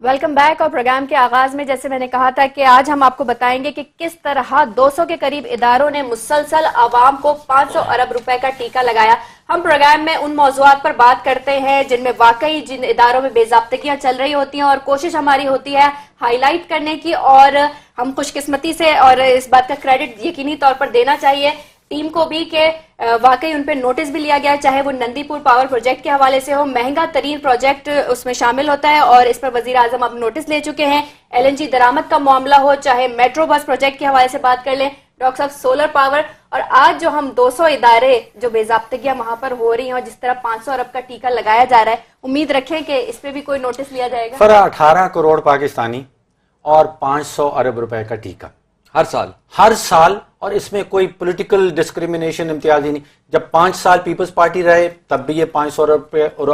Welcome back. اور programme کے آغاز میں جیسے میں نے کہا تھا کہ آج ہم آپ کو بتائیں گے کہ کس طرح 200 کے قریب اداروں نے مسلسل عوام کو 500 ارب روپے کا ٹیکہ لگایا. ہم پروگرام میں ان موضوعات پر بات کرتے ہیں جن میں واقعی جن اداروں میں بے ضابطگیاں چل رہی ہوتی ہیں اور کوشش ہماری ہوتی ہے ہائی لائٹ کرنے کی, اور ہم خوش قسمتی سے اور اس بات کا کریڈٹ یقینی طور پر دینا چاہیے ٹیم کو بھی کہ واقعی ان پہ نوٹس بھی لیا گیا, چاہے وہ نندی پور پاور پروجیکٹ کے حوالے سے ہو. مہنگا ترین پروجیکٹ اس میں شامل ہوتا ہے اور اس پر وزیر اعظم اب نوٹس لے چکے ہیں. LNG درآمد کا معاملہ ہو, چاہے میٹرو بس پروجیکٹ کے حوالے سے بات کر لیں, ڈاکٹر صاحب سولر پاور, اور آج جو ہم 200 ادارے جو بے ضابطگیاں وہاں پر ہو رہی ہیں اور جس طرح 500 ارب کا ٹیکہ لگایا جا رہا ہے, امید رکھیں کہ اس پہ بھی کوئی نوٹس لیا جائے گا. 18 کروڑ پاکستانی اور 500 ارب روپے کا ٹیکہ ہر سال, اور اس میں کوئی پولیٹیکل ڈسکریمنیشن امتیازی نہیں. جب 5 سال پیپلز پارٹی رہے تب بھی یہ 500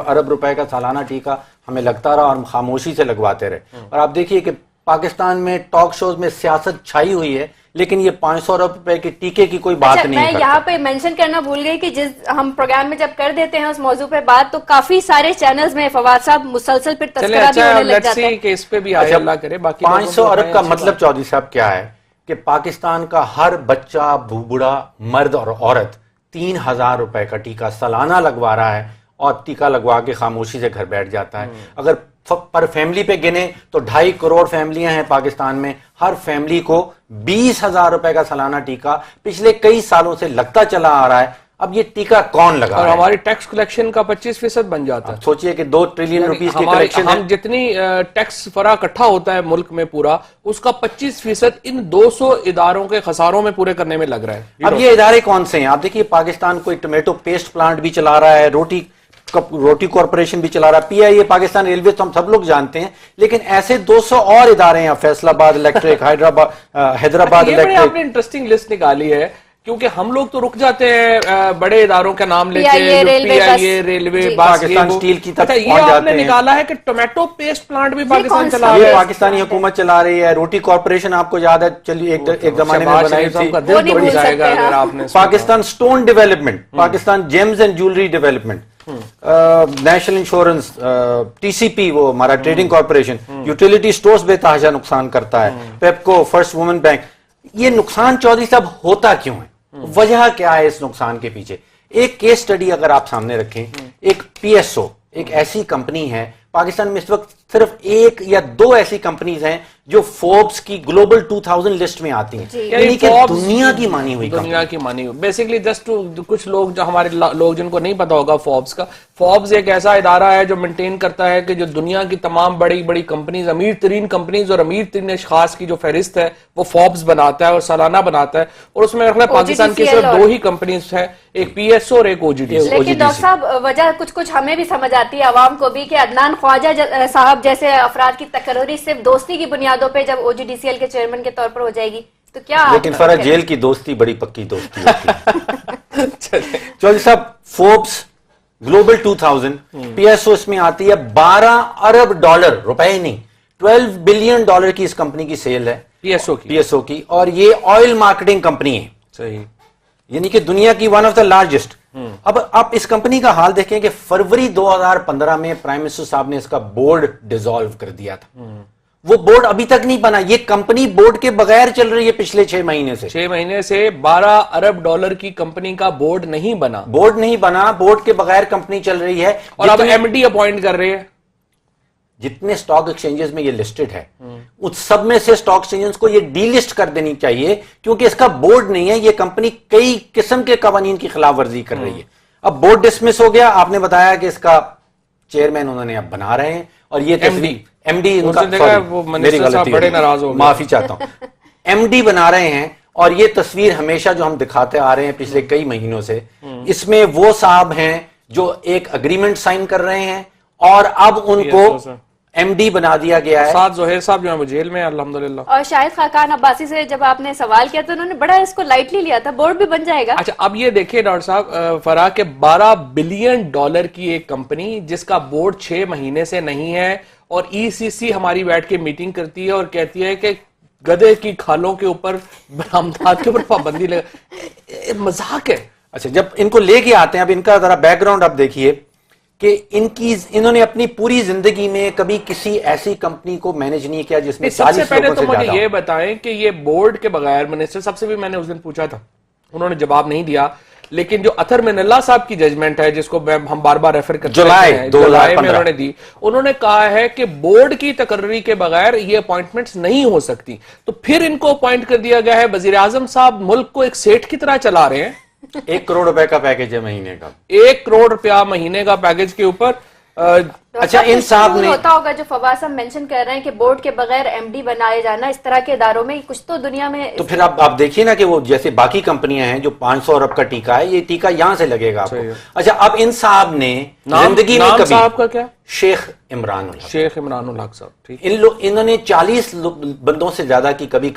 ارب روپے کا سالانہ ٹیکہ ہمیں لگتا رہا اور ہم خاموشی سے لگواتے رہے. اور آپ دیکھیے کہ پاکستان میں ٹاک شوز میں سیاست چھائی ہوئی ہے لیکن یہ 500 ارب روپے کے ٹیکے کی کوئی بات نہیں کرتا. میں یہاں پہ مینشن کرنا بھول گئی کہ جس ہم پروگرام میں جب کر دیتے ہیں اس موضوع پہ بات, تو کافی سارے چینلز میں فواد صاحب مسلسل پھر تذکرہ بھی ہونے لگ جاتا ہے کہ اس پہ بھی آئے اللہ کرے. 500 ارب کا مطلب چودھری صاحب کیا ہے کہ پاکستان کا ہر بچہ, بوڑھا, مرد اور عورت 3000 روپے کا ٹیکہ سالانہ لگوا رہا ہے اور ٹیکہ لگوا کے خاموشی سے گھر بیٹھ جاتا ہے. اگر پر فیملی پہ گنے تو 2.5 کروڑ فیملیاں ہیں پاکستان میں, ہر فیملی کو 20,000 روپے کا سالانہ ٹیکہ پچھلے کئی سالوں سے لگتا چلا آ رہا ہے. اب یہ ٹیکہ کون لگا اور ہے؟ ہماری ٹیکس کلیکشن کا 25% بن جاتا ہے. سوچئے کہ 2 ٹریلین روپیز کی کلیکشن ہے. ہم جتنی ٹیکس فرا اکٹھا ہوتا ہے ملک میں پورا, اس کا 25% ان 200 اداروں کے خساروں میں پورے کرنے میں لگ رہا ہے. اب یہ ادارے کون سے ہیں؟ آپ دیکھیے پاکستان کوئی ٹمیٹو پیسٹ پلانٹ بھی چلا رہا ہے, روٹی کارپوریشن بھی چلا رہا ہے, PIA پاکستان ریلوے تو ہم سب لوگ جانتے ہیں, لیکن ایسے 200 اور ادارے ہیں, فیصل آباد الیکٹرک, حیدرآباد الیکٹرک. آپ نے انٹرسٹنگ لسٹ نکالی ہے کیونکہ ہم لوگ تو رک جاتے ہیں بڑے اداروں کا نام لے کے, PIA ریلوے, پاکستان اسٹیل کی تک یہ آپ نے نکالا ہے کہ ٹومیٹو پیسٹ پلانٹ بھی پاکستان چلا رہا ہے, پاکستانی حکومت چلا رہی ہے. روٹی کارپوریشن آپ کو یاد ہے, چلیے ایک زمانے میں بنائی تھی. Pakistan stone development, Pakistan James and jewellery development, national insurance, TCP وہ ہمارا ٹریڈنگ کارپوریشن, یوٹیلیٹی سٹورز بے تحاشا نقصان کرتا ہے, پیپکو, فرسٹ وومن بینک. یہ نقصان چودھری صاحب ہوتا کیوں ہے؟ وجہ کیا ہے اس نقصان کے پیچھے؟ ایک کیس سٹڈی اگر آپ سامنے رکھیں, ایک PSO ایک ایسی کمپنی ہے پاکستان میں اس وقت صرف 1 یا 2 ایسی کمپنیز ہیں جو فوربس کی گلوبل 2000 لسٹ میں آتی ہیں, یعنی کہ دنیا کی مانی ہوئی, بیسیکلی جسٹ کچھ لوگ جو ہمارے لوگ جن کو نہیں پتا ہوگا فوربس کا, فوربس ایک ایسا ادارہ ہے جو مینٹین کرتا ہے کہ جو دنیا کی تمام بڑی بڑی کمپنیز, امیر ترین کمپنیز اور امیر ترین اشخاص کی جو فہرست ہے وہ فوربس بناتا ہے اور سالانہ بناتا ہے, اور اس میں پاکستان کی صرف 2 ہی کمپنیز ہیں, ایک PSO اور ایک OGDC. لیکن ڈاکٹر صاحب وجہ کچھ ہمیں بھی سمجھ آتی ہے عوام کو بھی کہ عدنان خواجہ صاحب جیسے افراد کی تقرری صرف دوستی کی بنیادوں پہ جب OGDCL کے چیئرمین کے طور پر ہو جائے گی تو کیا, لیکن فرق جیل کی دوستی بڑی پکی دوستی ہوتی ہے. چودھری صاحب فوربس گلوبل 2000 PSO اس میں آتی ہے, 12 ارب ڈالر, روپے نہیں, 12 بلین ڈالر کی اس کمپنی کی سیل ہے PSO کی, اور یہ آئل مارکیٹنگ کمپنی ہے. صحیح, یعنی کہ دنیا کی ون آف دا لارجسٹ. اب آپ اس کمپنی کا حال دیکھیں کہ فروری 2015 میں پرائم منسٹر صاحب نے اس کا بورڈ ڈیزالو کر دیا تھا. وہ بورڈ ابھی تک نہیں بنا, یہ کمپنی بورڈ کے بغیر چل رہی ہے پچھلے 6 مہینے سے. 12 ارب ڈالر کی کمپنی کا بورڈ نہیں بنا, بورڈ کے بغیر کمپنی چل رہی ہے, اور اب MD اپوائنٹ کر رہے ہیں. جتنے سٹاک ایکسچینجز میں یہ لسٹڈ ہے اس سب میں سے سٹاک ایکسچینجز کو یہ ڈی لسٹ کر دینی چاہیے کیونکہ اس کا بورڈ نہیں ہے. یہ کمپنی کئی قسم کے قوانین کی خلاف ورزی کر رہی ہے. اب بورڈ ڈسمس ہو گیا, آپ نے بتایا کہ اس کا چیئرمین انہوں نے اب بنا رہے ہیں, اور یہ MD بڑے ناراض ہو, معافی چاہتا ہوں, MD بنا رہے ہیں. اور یہ تصویر ہمیشہ جو ہم دکھاتے آ رہے ہیں پچھلے کئی مہینوں سے, اس میں وہ صاحب ہیں جو ایک اگریمنٹ سائن کر رہے ہیں اور اب ان کو MD بنا دیا گیا ہے. ساتھ زہیر صاحب جو ہیں وہ جیل میں الحمدللہ. اور شاہد خاقان عباسی سے جب آپ نے سوال کیا تو انہوں نے بڑا اس کو لائٹلی لیا تھا, بورڈ بھی بن جائے گا. اچھا اب یہ دیکھیں ڈاکٹر صاحب فرا کہ 12 بلین ڈالر کی ایک کمپنی جس کا بورڈ 6 مہینے سے نہیں ہے, اور ECC ہماری بیٹھ کے میٹنگ کرتی ہے اور کہتی ہے کہ گدے کی کھالوں کے اوپر برآمدات کے اوپر پابندی لگا. مذاق ہے. اچھا جب ان کو لے کے آتے ہیں, اب ان کا ذرا بیک گراؤنڈ اب دیکھیے کہ انہوں نے اپنی پوری زندگی میں کبھی کسی ایسی کمپنی کو مینج نہیں کیا جس میں 40 لوگوں سے زیادہ. سب سے پہلے تو مجھے یہ بتائیں کہ یہ بورڈ کے بغیر منسٹر سب سے بھی میں نے اس دن پوچھا تھا, انہوں نے جواب نہیں دیا, لیکن جو اطہر من اللہ صاحب کی ججمنٹ ہے جس کو ہم بار بار ریفر کرتے ہیں, جولائی میں انہوں نے دی, انہوں نے کہا ہے کہ بورڈ کی تقرری کے بغیر یہ اپوائنٹمنٹس نہیں ہو سکتی. تو پھر ان کو اپوائنٹ کر دیا گیا ہے. وزیر اعظم صاحب ملک کو ایک سیٹ کی طرح چلا رہے ہیں. 1 کروڑ روپے کا پیکج ہے مہینے کا, 1 کروڑ روپیہ مہینے کا پیکج کے اوپر. اچھا, ان صاحب نے ہوتا ہوگا جو فواز صاحب مینشن کر رہے ہیں کہ بورڈ کے بغیر ایم ڈی بنائے جانا اس طرح کے اداروں میں کچھ تو دنیا میں. تو پھر آپ دیکھیے نا کہ وہ جیسے باقی کمپنیاں ہیں جو 500 ارب کا ٹیکہ ہے, یہ ٹیکہ یہاں سے لگے گا آپ کو. اچھا, اب ان صاحب نے زندگی میں کبھی, صاحب کا کیا, شیخ عمران الحق, شیخ عمران الحق صاحب, انہوں نے 40 بندوں سے زیادہ کی کبھی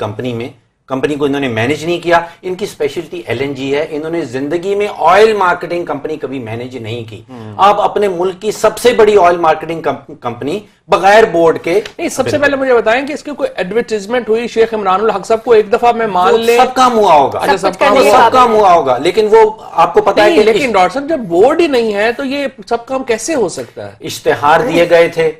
کمپنی کو انہوں نے مینج نہیں کیا. ان کی اسپیشلٹی LNG ہے. انہوں نے زندگی میں آئل مارکیٹنگ کمپنی کبھی مینج نہیں کی. آپ اپنے ملک کی سب سے بڑی آئل مارکیٹنگ کمپنی بغیر بورڈ کے. نہیں, سب سے پہلے مجھے بتائیں کہ اس کی کوئی ایڈورٹائزمنٹ ہوئی شیخ عمران الحق صاحب کو ایک دفعہ میں مان لیں, سب کام ہوا ہوگا, سب کام ہوا ہوگا, لیکن وہ آپ کو پتا ہے کہ لیکن ڈاکٹر صاحب جب بورڈ ہی نہیں ہے تو یہ سب کام کیسے ہو سکتا ہے؟ اشتہار دیے گئے تھے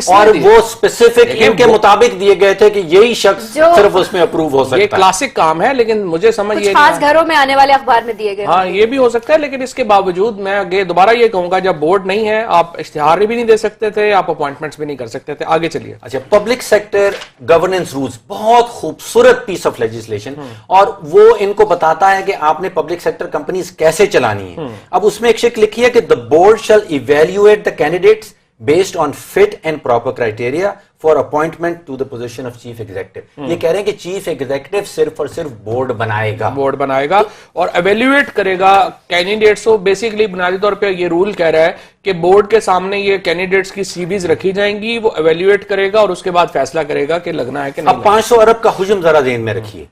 اور وہ اسپیسیفک ان کے مطابق دیے گئے تھے کہ یہی شخص صرف اس میں اپروو ہو سکتا ہے. یہ کلاسک کام ہے, لیکن مجھے سمجھ یہ خاص گھروں میں آنے والے اخبار میں دیے گئے. ہاں, یہ بھی ہو سکتا ہے, لیکن اس کے باوجود میں آگے دوبارہ یہ کہوں گا, جب بورڈ نہیں ہے آپ اشتہار بھی نہیں دے سکتے تھے, آپ اپوائنٹمنٹس بھی نہیں کر سکتے تھے. آگے چلیے. اچھا, پبلک سیکٹر گورننس رولز بہت خوبصورت پیس آف لیجسلیشن, اور وہ ان کو بتاتا ہے کہ آپ نے پبلک سیکٹر کمپنیز کیسے چلانی ہے. اب اس میں ایک شک لکھی ہے کہ the board shall evaluate the candidates based on fit and proper criteria for appointment to the position of chief executive. یہ کہہ رہے ہیں کہ چیف ایگزیکٹو صرف اور صرف بورڈ بنائے گا اور ایویلیویٹ کرے گا کینڈیڈیٹس کو. بیسیکلی بنیادی طور پہ یہ رول کہہ رہا ہے کہ بورڈ کے سامنے یہ کینڈیڈیٹس کی سی ویز رکھی جائیں گی, وہ ایویلیویٹ کرے گا اور اس کے بعد فیصلہ کرے گا کہ لگنا ہے کہ نہیں. اب 500 ارب کا حجم ذرا ذہن میں رکھیے.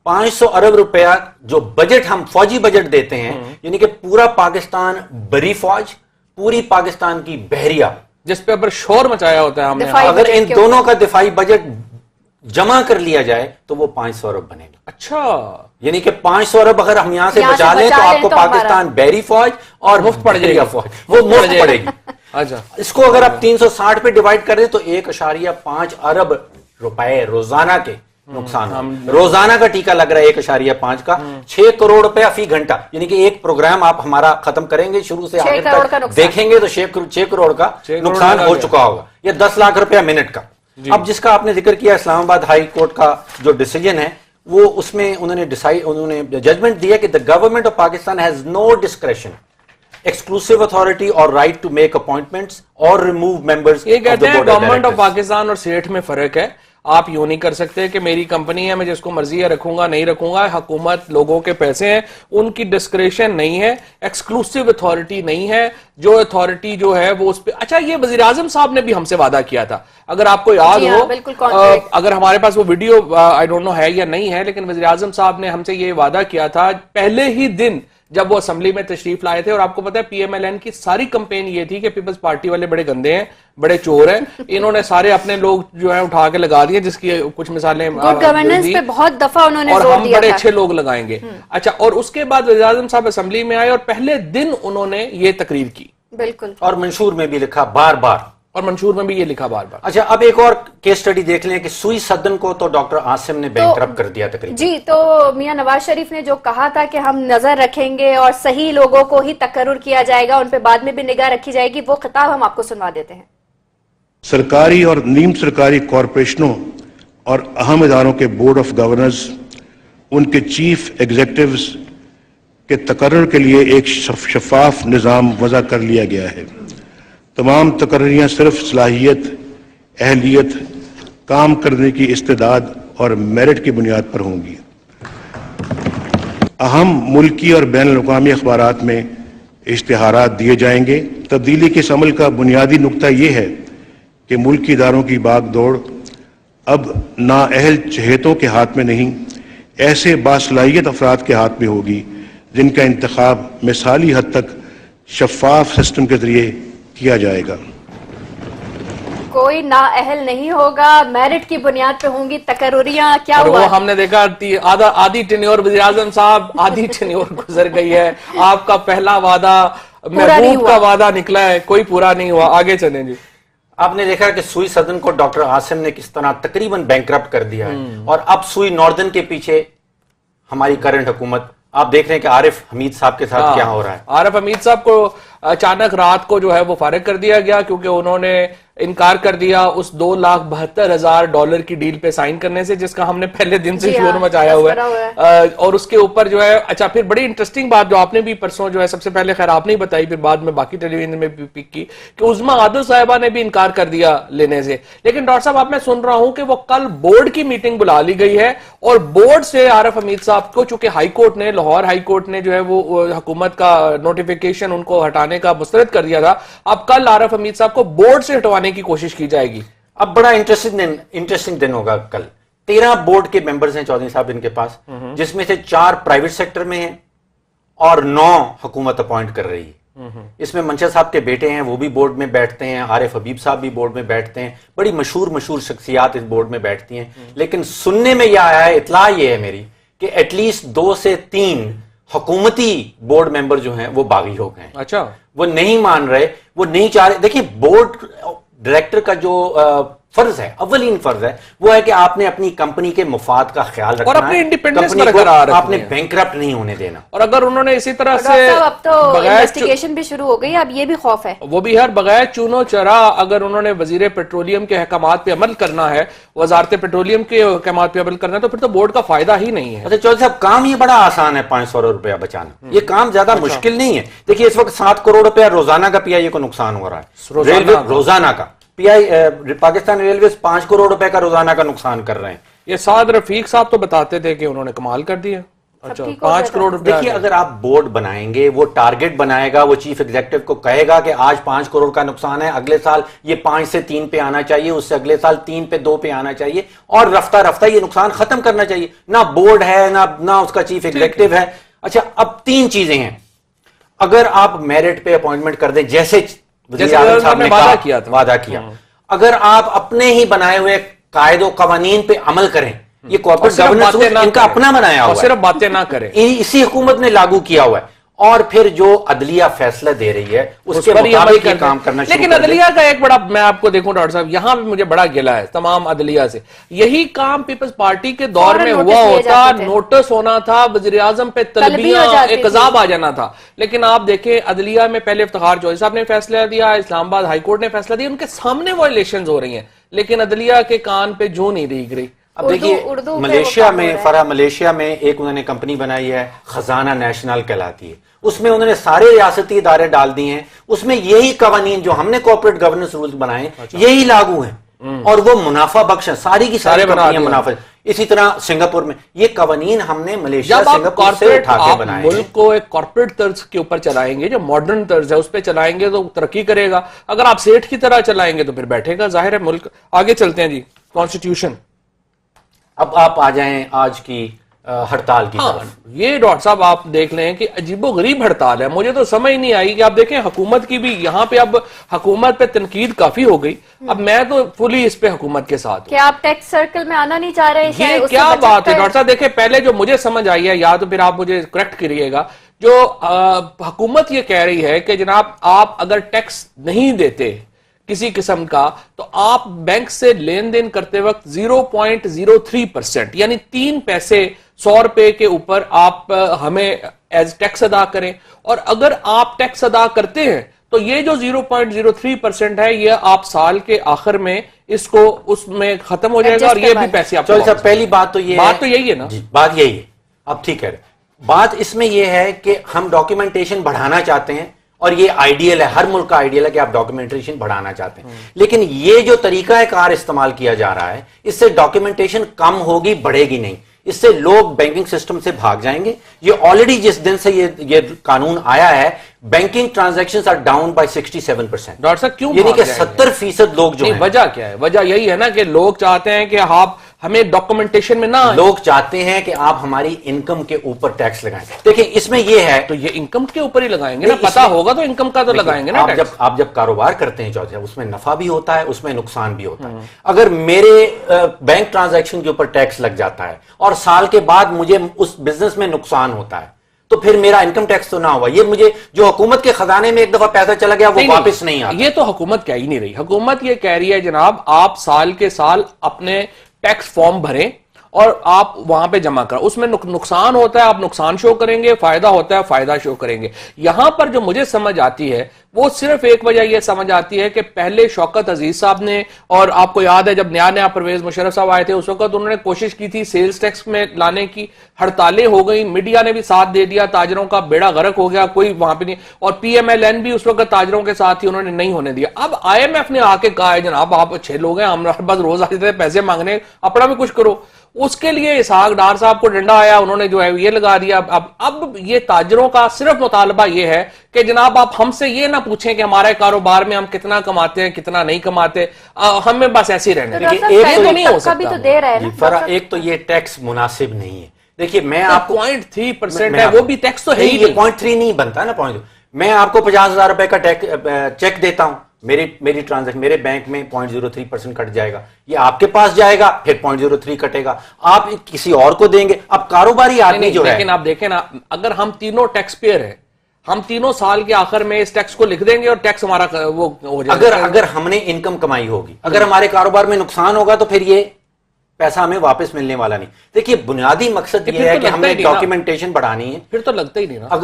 500 ارب روپیہ جو بجٹ ہم فوجی بجٹ دیتے ہیں, یعنی کہ پورا پاکستان بری فوج, پوری پاکستان کی بحریہ, جس پہ ابر شور مچایا ہوتا ہے ہم نے, اگر ان دونوں کا دفاعی بجٹ جمع کر لیا جائے تو وہ 500 ارب بنے گا. اچھا, یعنی کہ 500 ارب اگر ہم یہاں سے بچا لیں تو آپ کو پاکستان بحری فوج اور مفت پڑ جائے گا فوج, وہ مفت پڑے گی. اچھا, اس کو اگر آپ 360 پہ ڈیوائیڈ کر دیں تو 1.5 ارب روپے روزانہ کے نقصان. روزانہ کا ٹیکہ لگ رہا ہے 1.5 کا, 6 کروڑ روپیہ فی گھنٹہ, یعنی کہ ایک پروگرام آپ ہمارا ختم کریں گے شروع سے آخر تک دیکھیں گے تو 6 کروڑ کا نقصان ہو چکا ہوگا, یا 10 لاکھ روپیہ منٹ کا. اب جس کا آپ نے ذکر کیا اسلام آباد ہائی کورٹ کا جو ڈیسیجن ہے, وہ اس میں انہوں نے ججمنٹ دیا کہ the government of Pakistan has no discretion, exclusive authority or right to make appointments or remove members of the board of directors. یہ کہتے ہیں گورنمنٹ آف پاکستان اور سیٹ میں فرق ہے. آپ یوں نہیں کر سکتے کہ میری کمپنی ہے, میں جس کو مرضی ہے رکھوں گا نہیں رکھوں گا. حکومت لوگوں کے پیسے ہیں, ان کی ڈسکریشن نہیں ہے, ایکسکلوسیو اتھارٹی نہیں ہے. جو اتھارٹی جو ہے وہ اس پہ. اچھا, یہ وزیر اعظم صاحب نے بھی ہم سے وعدہ کیا تھا, اگر آپ کو یاد ہو, اگر ہمارے پاس وہ ویڈیو آئی ڈونٹ نو ہے یا نہیں ہے, لیکن وزیر اعظم صاحب نے ہم سے یہ وعدہ کیا تھا پہلے ہی دن جب وہ اسمبلی میں تشریف لائے تھے. اور آپ کو پتا ہے پی ایم ایل این کی ساری کمپین یہ تھی کہ پیپلز پارٹی والے بڑے گندے ہیں, بڑے چور ہیں, انہوں نے سارے اپنے لوگ جو ہیں اٹھا کے لگا دیے, جس کی کچھ مثالیں گڈ گورننس پہ بہت دفعہ انہوں نے اور زور ہم دیا بڑے تھا. اچھے لوگ لگائیں گے. اچھا, اور اس کے بعد وزیر اعظم صاحب اسمبلی میں آئے اور پہلے دن انہوں نے یہ تقریر کی. بالکل, اور منشور میں بھی لکھا بار بار, اور منشور میں بھی یہ لکھا بار بار. اچھا, اب ایک اور کیس سٹڈی دیکھ لیں کہ سوئی صدن کو تو ڈاکٹر عاصم نے بینکرپٹ کر دیا تقریبا. جی, تو میاں نواز شریف نے جو کہا تھا کہ ہم نظر رکھیں گے اور صحیح لوگوں کو ہی تقرر کیا جائے گا, ان پہ بعد میں بھی نگاہ رکھی جائے گی, وہ خطاب ہم آپ کو سنوا دیتے ہیں. سرکاری اور نیم سرکاری کارپوریشنوں اور اہم اداروں کے بورڈ آف گورنرز, ان کے چیف ایگزیکٹوز کے تقرر کے لیے ایک شفاف نظام وضع کر لیا گیا ہے. تمام تقرریاں صرف صلاحیت, اہلیت, کام کرنے کی استعداد اور میرٹ کی بنیاد پر ہوں گی. اہم ملکی اور بین الاقوامی اخبارات میں اشتہارات دیے جائیں گے. تبدیلی کے اس عمل کا بنیادی نقطہ یہ ہے کہ ملکی اداروں کی باغ دوڑ اب نااہل چہیتوں کے ہاتھ میں نہیں, ایسے باصلاحیت افراد کے ہاتھ میں ہوگی جن کا انتخاب مثالی حد تک شفاف سسٹم کے ذریعے کیا جائے گا. کوئی نااہل نہیں ہوگا, میرٹ کی بنیاد پہ ہوں گی تقرریاں. کیا اور ہوا, وہ ہم نے دیکھا آدھی ٹینیور وزیر اعظم صاحب, آدھی ٹینیور گزر گئی ہے. آپ کا پہلا وعدہ محبوب کا وعدہ نکلا ہے کوئی پورا نہیں ہوا. آگے چلیں جی. آپ نے دیکھا کہ سوئی سدرن کو ڈاکٹر عاصم نے کس طرح تقریباً بینکرپٹ کر دیا ہے, اور اب سوئی ناردرن کے پیچھے ہماری کرنٹ حکومت. آپ دیکھ رہے ہیں کہ عارف حمید صاحب کے ساتھ کیا ہو رہا ہے. عارف حمید صاحب کو اچانک رات کو جو ہے وہ فارغ کر دیا گیا کیونکہ انہوں نے انکار کر دیا اس $2,72,000 کی ڈیل پہ سائن کرنے سے, جس کا ہم نے پہلے دن سے شور مچایا ہوا ہے. اور اس کے اوپر جو ہے اچھا پھر بڑی انٹرسٹنگ بات جو آپ نے بھی پرسوں جو ہے سب سے پہلے خیر آپ نے بتائی, پھر بعد میں باقی ٹیلی ویژن میں بھی پک کی کہ عظمیٰ عادل صاحبہ نے بھی انکار کر دیا لینے سے. لیکن ڈاکٹر صاحب آپ میں سن رہا ہوں کہ وہ کل بورڈ کی میٹنگ بلا لی گئی ہے, اور بورڈ سے عارف حمید صاحب کو, چونکہ ہائی کورٹ نے, لاہور ہائی کورٹ نے جو ہے وہ حکومت کا نوٹیفیکیشن ان کو ہٹانے کا مسترد کر دیا تھا, اب کل عارف حمید صاحب کو بورڈ سے ہٹوانے کی کوشش کی جائے گی. اب بڑا انٹرسٹنگ دن ہوگا کل. 13 بورڈ کے ممبرز ہیں چودھری صاحب ان کے پاس, جس میں سے 4 پرائیویٹ سیکٹر میں ہیں اور 9 حکومت اپوائنٹ کر رہی ہے. اس میں منشا صاحب کے بیٹے ہیں, وہ بھی بورڈ میں بیٹھتے ہیں, عارف حبیب صاحب بھی بورڈ میں بیٹھتے ہیں, بڑی مشہور شخصیات اس بورڈ میں بیٹھتی ہیں. لیکن سننے میں یہ آیا ہے, اطلاع یہ ہے میری, کہ ایٹ لیسٹ 2 سے 3 حکومتی بورڈ ممبر جو ہیں وہ باغی ہو گئے. اچھا, وہ نہیں مان رہے, وہ نہیں چاہ رہے. دیکھیں بورڈ ڈائریکٹر کا جو فرض ہے, اولین فرض ہے, وہ ہے کہ آپ نے اپنی کمپنی کے مفاد کا خیال رکھنا اور اپنی ہے, انڈیپینڈنس کمپنی برقرار کو رکھنی آپ نے ہے, بینکرپٹ نہیں ہونے دینا. اور اگر انہوں نے اسی طرح سے اب تو انویسٹیگیشن بھی شروع ہو گئی, اب یہ بھی خوف ہے, وہ بھی ہر بغیر چونو چرا اگر انہوں نے وزیر پیٹرولیم کے احکامات پہ عمل کرنا ہے, وزارت پیٹرولیم کے احکامات پہ عمل کرنا ہے, تو پھر تو بورڈ کا فائدہ ہی نہیں ہے. اچھا چودھری صاحب, کام یہ بڑا آسان ہے, 500 روپیہ بچانا, یہ کام زیادہ مشکل نہیں ہے. دیکھیے اس وقت 7 کروڑ روپیہ روزانہ کا پی آئی اے کو نقصان ہو رہا ہے, روزانہ کا. پاکستان ریلویز 5 کروڑ روپے کا روزانہ کا نقصان کر رہے ہیں. یہ سعد رفیق صاحب تو بتاتے تھے کہ انہوں نے کمال کر دیا. اچھا 5 کروڑ روپے. دیکھیے اگر آپ بورڈ بنائیں گے, وہ ٹارگٹ بنائے گا, وہ چیف ایگزیکٹو کو کہے گا کہ آج 5 کروڑ کا نقصان ہے, اگلے سال یہ 5 سے 3 پہ آنا چاہیے, اس سے اگلے سال 3 پہ 2 پہ آنا چاہیے, اور رفتہ رفتہ یہ نقصان ختم کرنا چاہیے. نہ بورڈ ہے نہ اس کا چیف ایگزیکٹو ہے. اچھا اب 3 چیزیں ہیں. اگر آپ میرٹ پہ اپوائنٹمنٹ کر دیں جیسے وزیر اعظم صاحب نے وعدہ کیا, اگر آپ اپنے ہی بنائے ہوئے قاعد و قوانین پہ عمل کریں, یہ کارپوریٹ گورننس ان کا اپنا بنایا ہوا ہے, صرف باتیں نہ کریں, اسی حکومت نے لاگو کیا ہوا ہے, اور پھر جو عدلیہ فیصلہ دے رہی ہے اس کے مطابق یہ کام کرنا شروع. لیکن عدلیہ کا ایک بڑا, میں آپ کو دیکھوں ڈاکٹر صاحب, یہاں بھی مجھے بڑا گلہ ہے تمام عدلیہ سے. یہی کام پیپلز پارٹی کے دور میں ہوا ہوتا, نوٹس ہونا تھا, وزیر اعظم پہ طلبیاں, ایک عذاب آ جانا تھا. لیکن آپ دیکھیں عدلیہ میں پہلے افتخار چودھری صاحب نے فیصلہ دیا, اسلام آباد ہائی کورٹ نے فیصلہ دیا, ان کے سامنے وائلیشنز ہو رہی ہیں, لیکن عدلیہ کے کان پہ جو نہیں دیکھ رہی. اب دیکھیے ملیشیا میں ایک انہوں نے کمپنی بنائی ہے, خزانہ نیشنل کہلاتی ہے, اس میں انہوں نے سارے ریاستی ادارے ڈال دیے ہیں, اس میں یہی قوانین جو ہم نے کارپوریٹ گورننس رولز بنائے یہی لاگو ہیں, اور وہ منافع بخش ہیں, ساری کی ساری کمپنیاں منافع. اسی طرح سنگاپور میں یہ قوانین ہم نے ملیشیا سنگاپور سے اٹھا کے بنائے. ملک کو ایک کارپوریٹ طرز کے اوپر چلائیں گے, جو ماڈرن طرز ہے اس پہ چلائیں گے تو ترقی کرے گا. اگر آپ سیٹھ کی طرح چلائیں گے تو پھر بیٹھے گا, ظاہر ہے ملک. آگے چلتے ہیں جی, کانسٹیٹیوشن. اب آپ آ جائیں آج کی ہڑتال کی طرف. یہ ڈاکٹر صاحب آپ دیکھ لیں کہ عجیب و غریب ہڑتال ہے, مجھے تو سمجھ نہیں آئی کہ آپ دیکھیں حکومت کی بھی یہاں پہ, اب حکومت پہ تنقید کافی ہو گئی, اب میں تو فلی اس پہ حکومت کے ساتھ. کیا آپ ٹیکس سرکل میں آنا نہیں چاہ رہے؟ یہ کیا بات ہے ڈاکٹر صاحب؟ دیکھیں پہلے جو مجھے سمجھ آئی ہے, یا تو پھر آپ مجھے کریکٹ کریے گا, جو حکومت یہ کہہ رہی ہے کہ جناب آپ اگر ٹیکس نہیں دیتے کسی قسم کا, تو آپ بینک سے لین دین کرتے وقت 0.03% یعنی 3 پیسے 100 روپے کے اوپر آپ ہمیں ایز ٹیکس ادا کریں, اور اگر آپ ٹیکس ادا کرتے ہیں تو یہ جو 0.03% ہے یہ آپ سال کے آخر میں اس کو اس میں ختم ہو جائے گا, اور یہ بھی پیسے آپ کو. پہلی بات تو یہ بات تو یہی ہے نا, بات یہی ہے. اب ٹھیک ہے, بات اس میں یہ ہے کہ ہم ڈاکیومنٹیشن بڑھانا چاہتے ہیں, اور یہ آئیڈیل ہے, ہر ملک کا آئیڈیل ہے کہ آپ ڈاکیومنٹیشن بڑھانا چاہتے ہیں, لیکن یہ جو طریقہ کار استعمال کیا جا رہا ہے اس سے ڈاکیومنٹیشن کم ہوگی, بڑھے گی نہیں. اس سے لوگ بینکنگ سسٹم سے بھاگ جائیں گے. یہ آلریڈی جس دن سے یہ قانون آیا ہے, banking transactions are down by 67%. Doctor صاحب کیوں, یعنی کہ 70% لوگ جو ہیں, وجہ کیا ہے؟ وجہ یہی ہے نا کہ لوگ چاہتے ہیں کہ آپ ہمیں ڈاکومنٹیشن میں نہ, لوگ چاہتے ہیں کہ آپ ہماری انکم کے اوپر ٹیکس لگائیں. دیکھیں اس میں یہ ہے, تو یہ انکم کے اوپر ہی لگائیں گے نا, پتا ہوگا تو انکم کا تو لگائیں گے نا. آپ جب کاروبار کرتے ہیں چوتھے, اس میں نفع بھی ہوتا ہے, اس میں نقصان بھی ہوتا ہے. اگر میرے بینک ٹرانزیکشن کے اوپر ٹیکس لگ جاتا ہے اور سال کے بعد مجھے اس بزنس میں نقصان ہوتا ہے, تو پھر میرا انکم ٹیکس تو نہ ہوا. یہ مجھے جو حکومت کے خزانے میں ایک دفعہ پیسہ چلا گیا وہ واپس نہیں آتا. یہ تو حکومت کہہ ہی نہیں رہی. حکومت یہ کہہ رہی ہے جناب آپ سال کے سال اپنے ٹیکس فارم بھریں اور آپ وہاں پہ جمع کریں. اس میں نقصان ہوتا ہے آپ نقصان شو کریں گے, فائدہ ہوتا ہے فائدہ شو کریں گے. یہاں پر جو مجھے سمجھ آتی ہے وہ صرف ایک وجہ یہ سمجھ آتی ہے کہ پہلے شوکت عزیز صاحب نے, اور آپ کو یاد ہے جب نیا پرویز مشرف صاحب آئے تھے اس وقت انہوں نے کوشش کی تھی سیلز ٹیکس میں لانے کی, ہڑتالیں ہو گئی, میڈیا نے بھی ساتھ دے دیا, تاجروں کا بیڑا غرق ہو گیا, کوئی وہاں پہ نہیں, اور پی ایم ایل این بھی اس وقت تاجروں کے ساتھ ہی انہوں نے نہیں ہونے دیا. اب آئی ایم ایف نے آ کے کہا ہے جناب آپ 6 لوگ ہیں, ہمارے پاس روز آتے تھے پیسے مانگنے, اپنا بھی کچھ کرو. اس کے لیے اسحاق ڈار صاحب کو ڈنڈا آیا, انہوں نے جو ہے یہ لگا دیا. اب یہ تاجروں کا صرف مطالبہ یہ ہے کہ جناب آپ ہم سے یہ نہ پوچھیں کہ ہمارے کاروبار میں ہم کتنا کماتے ہیں کتنا نہیں کماتے, ہمیں بس ایسے ہی رہنے دیں. ایک تو نہیں ہو سکتا, ایک تو یہ ٹیکس مناسب نہیں ہے. دیکھیے میں آپ کو 0.3% ہے, وہ بھی ٹیکس تو ہے ہی نہیں. 0.3 نہیں بنتا نا, میں آپ کو 50,000 روپے کا چیک دیتا ہوں, میری ٹرانزیکشن میرے بینک میں 0.03% کٹ جائے گا, یہ آپ کے پاس جائے گا پھر 0.03 کٹے گا, آپ کسی اور کو دیں گے. اب کاروباری آدمی جو ہے, لیکن آپ دیکھیں نا, اگر ہم تینوں ٹیکس پیئر ہیں, ہم تینوں سال کے آخر میں اس ٹیکس کو لکھ دیں گے اور ٹیکس ہمارا وہ ہو جائے گا. اگر ہم نے انکم کمائی ہوگی, اگر ہمارے کاروبار میں نقصان ہوگا تو پھر یہ پیسہ ہمیں واپس ملنے والا نہیں. دیکھیے بنیادی مقصد یہ ہے کہ ہم نے ڈاکیومنٹیشن بڑھانی ہے. پھر تو لگتا ہی نہیں نا,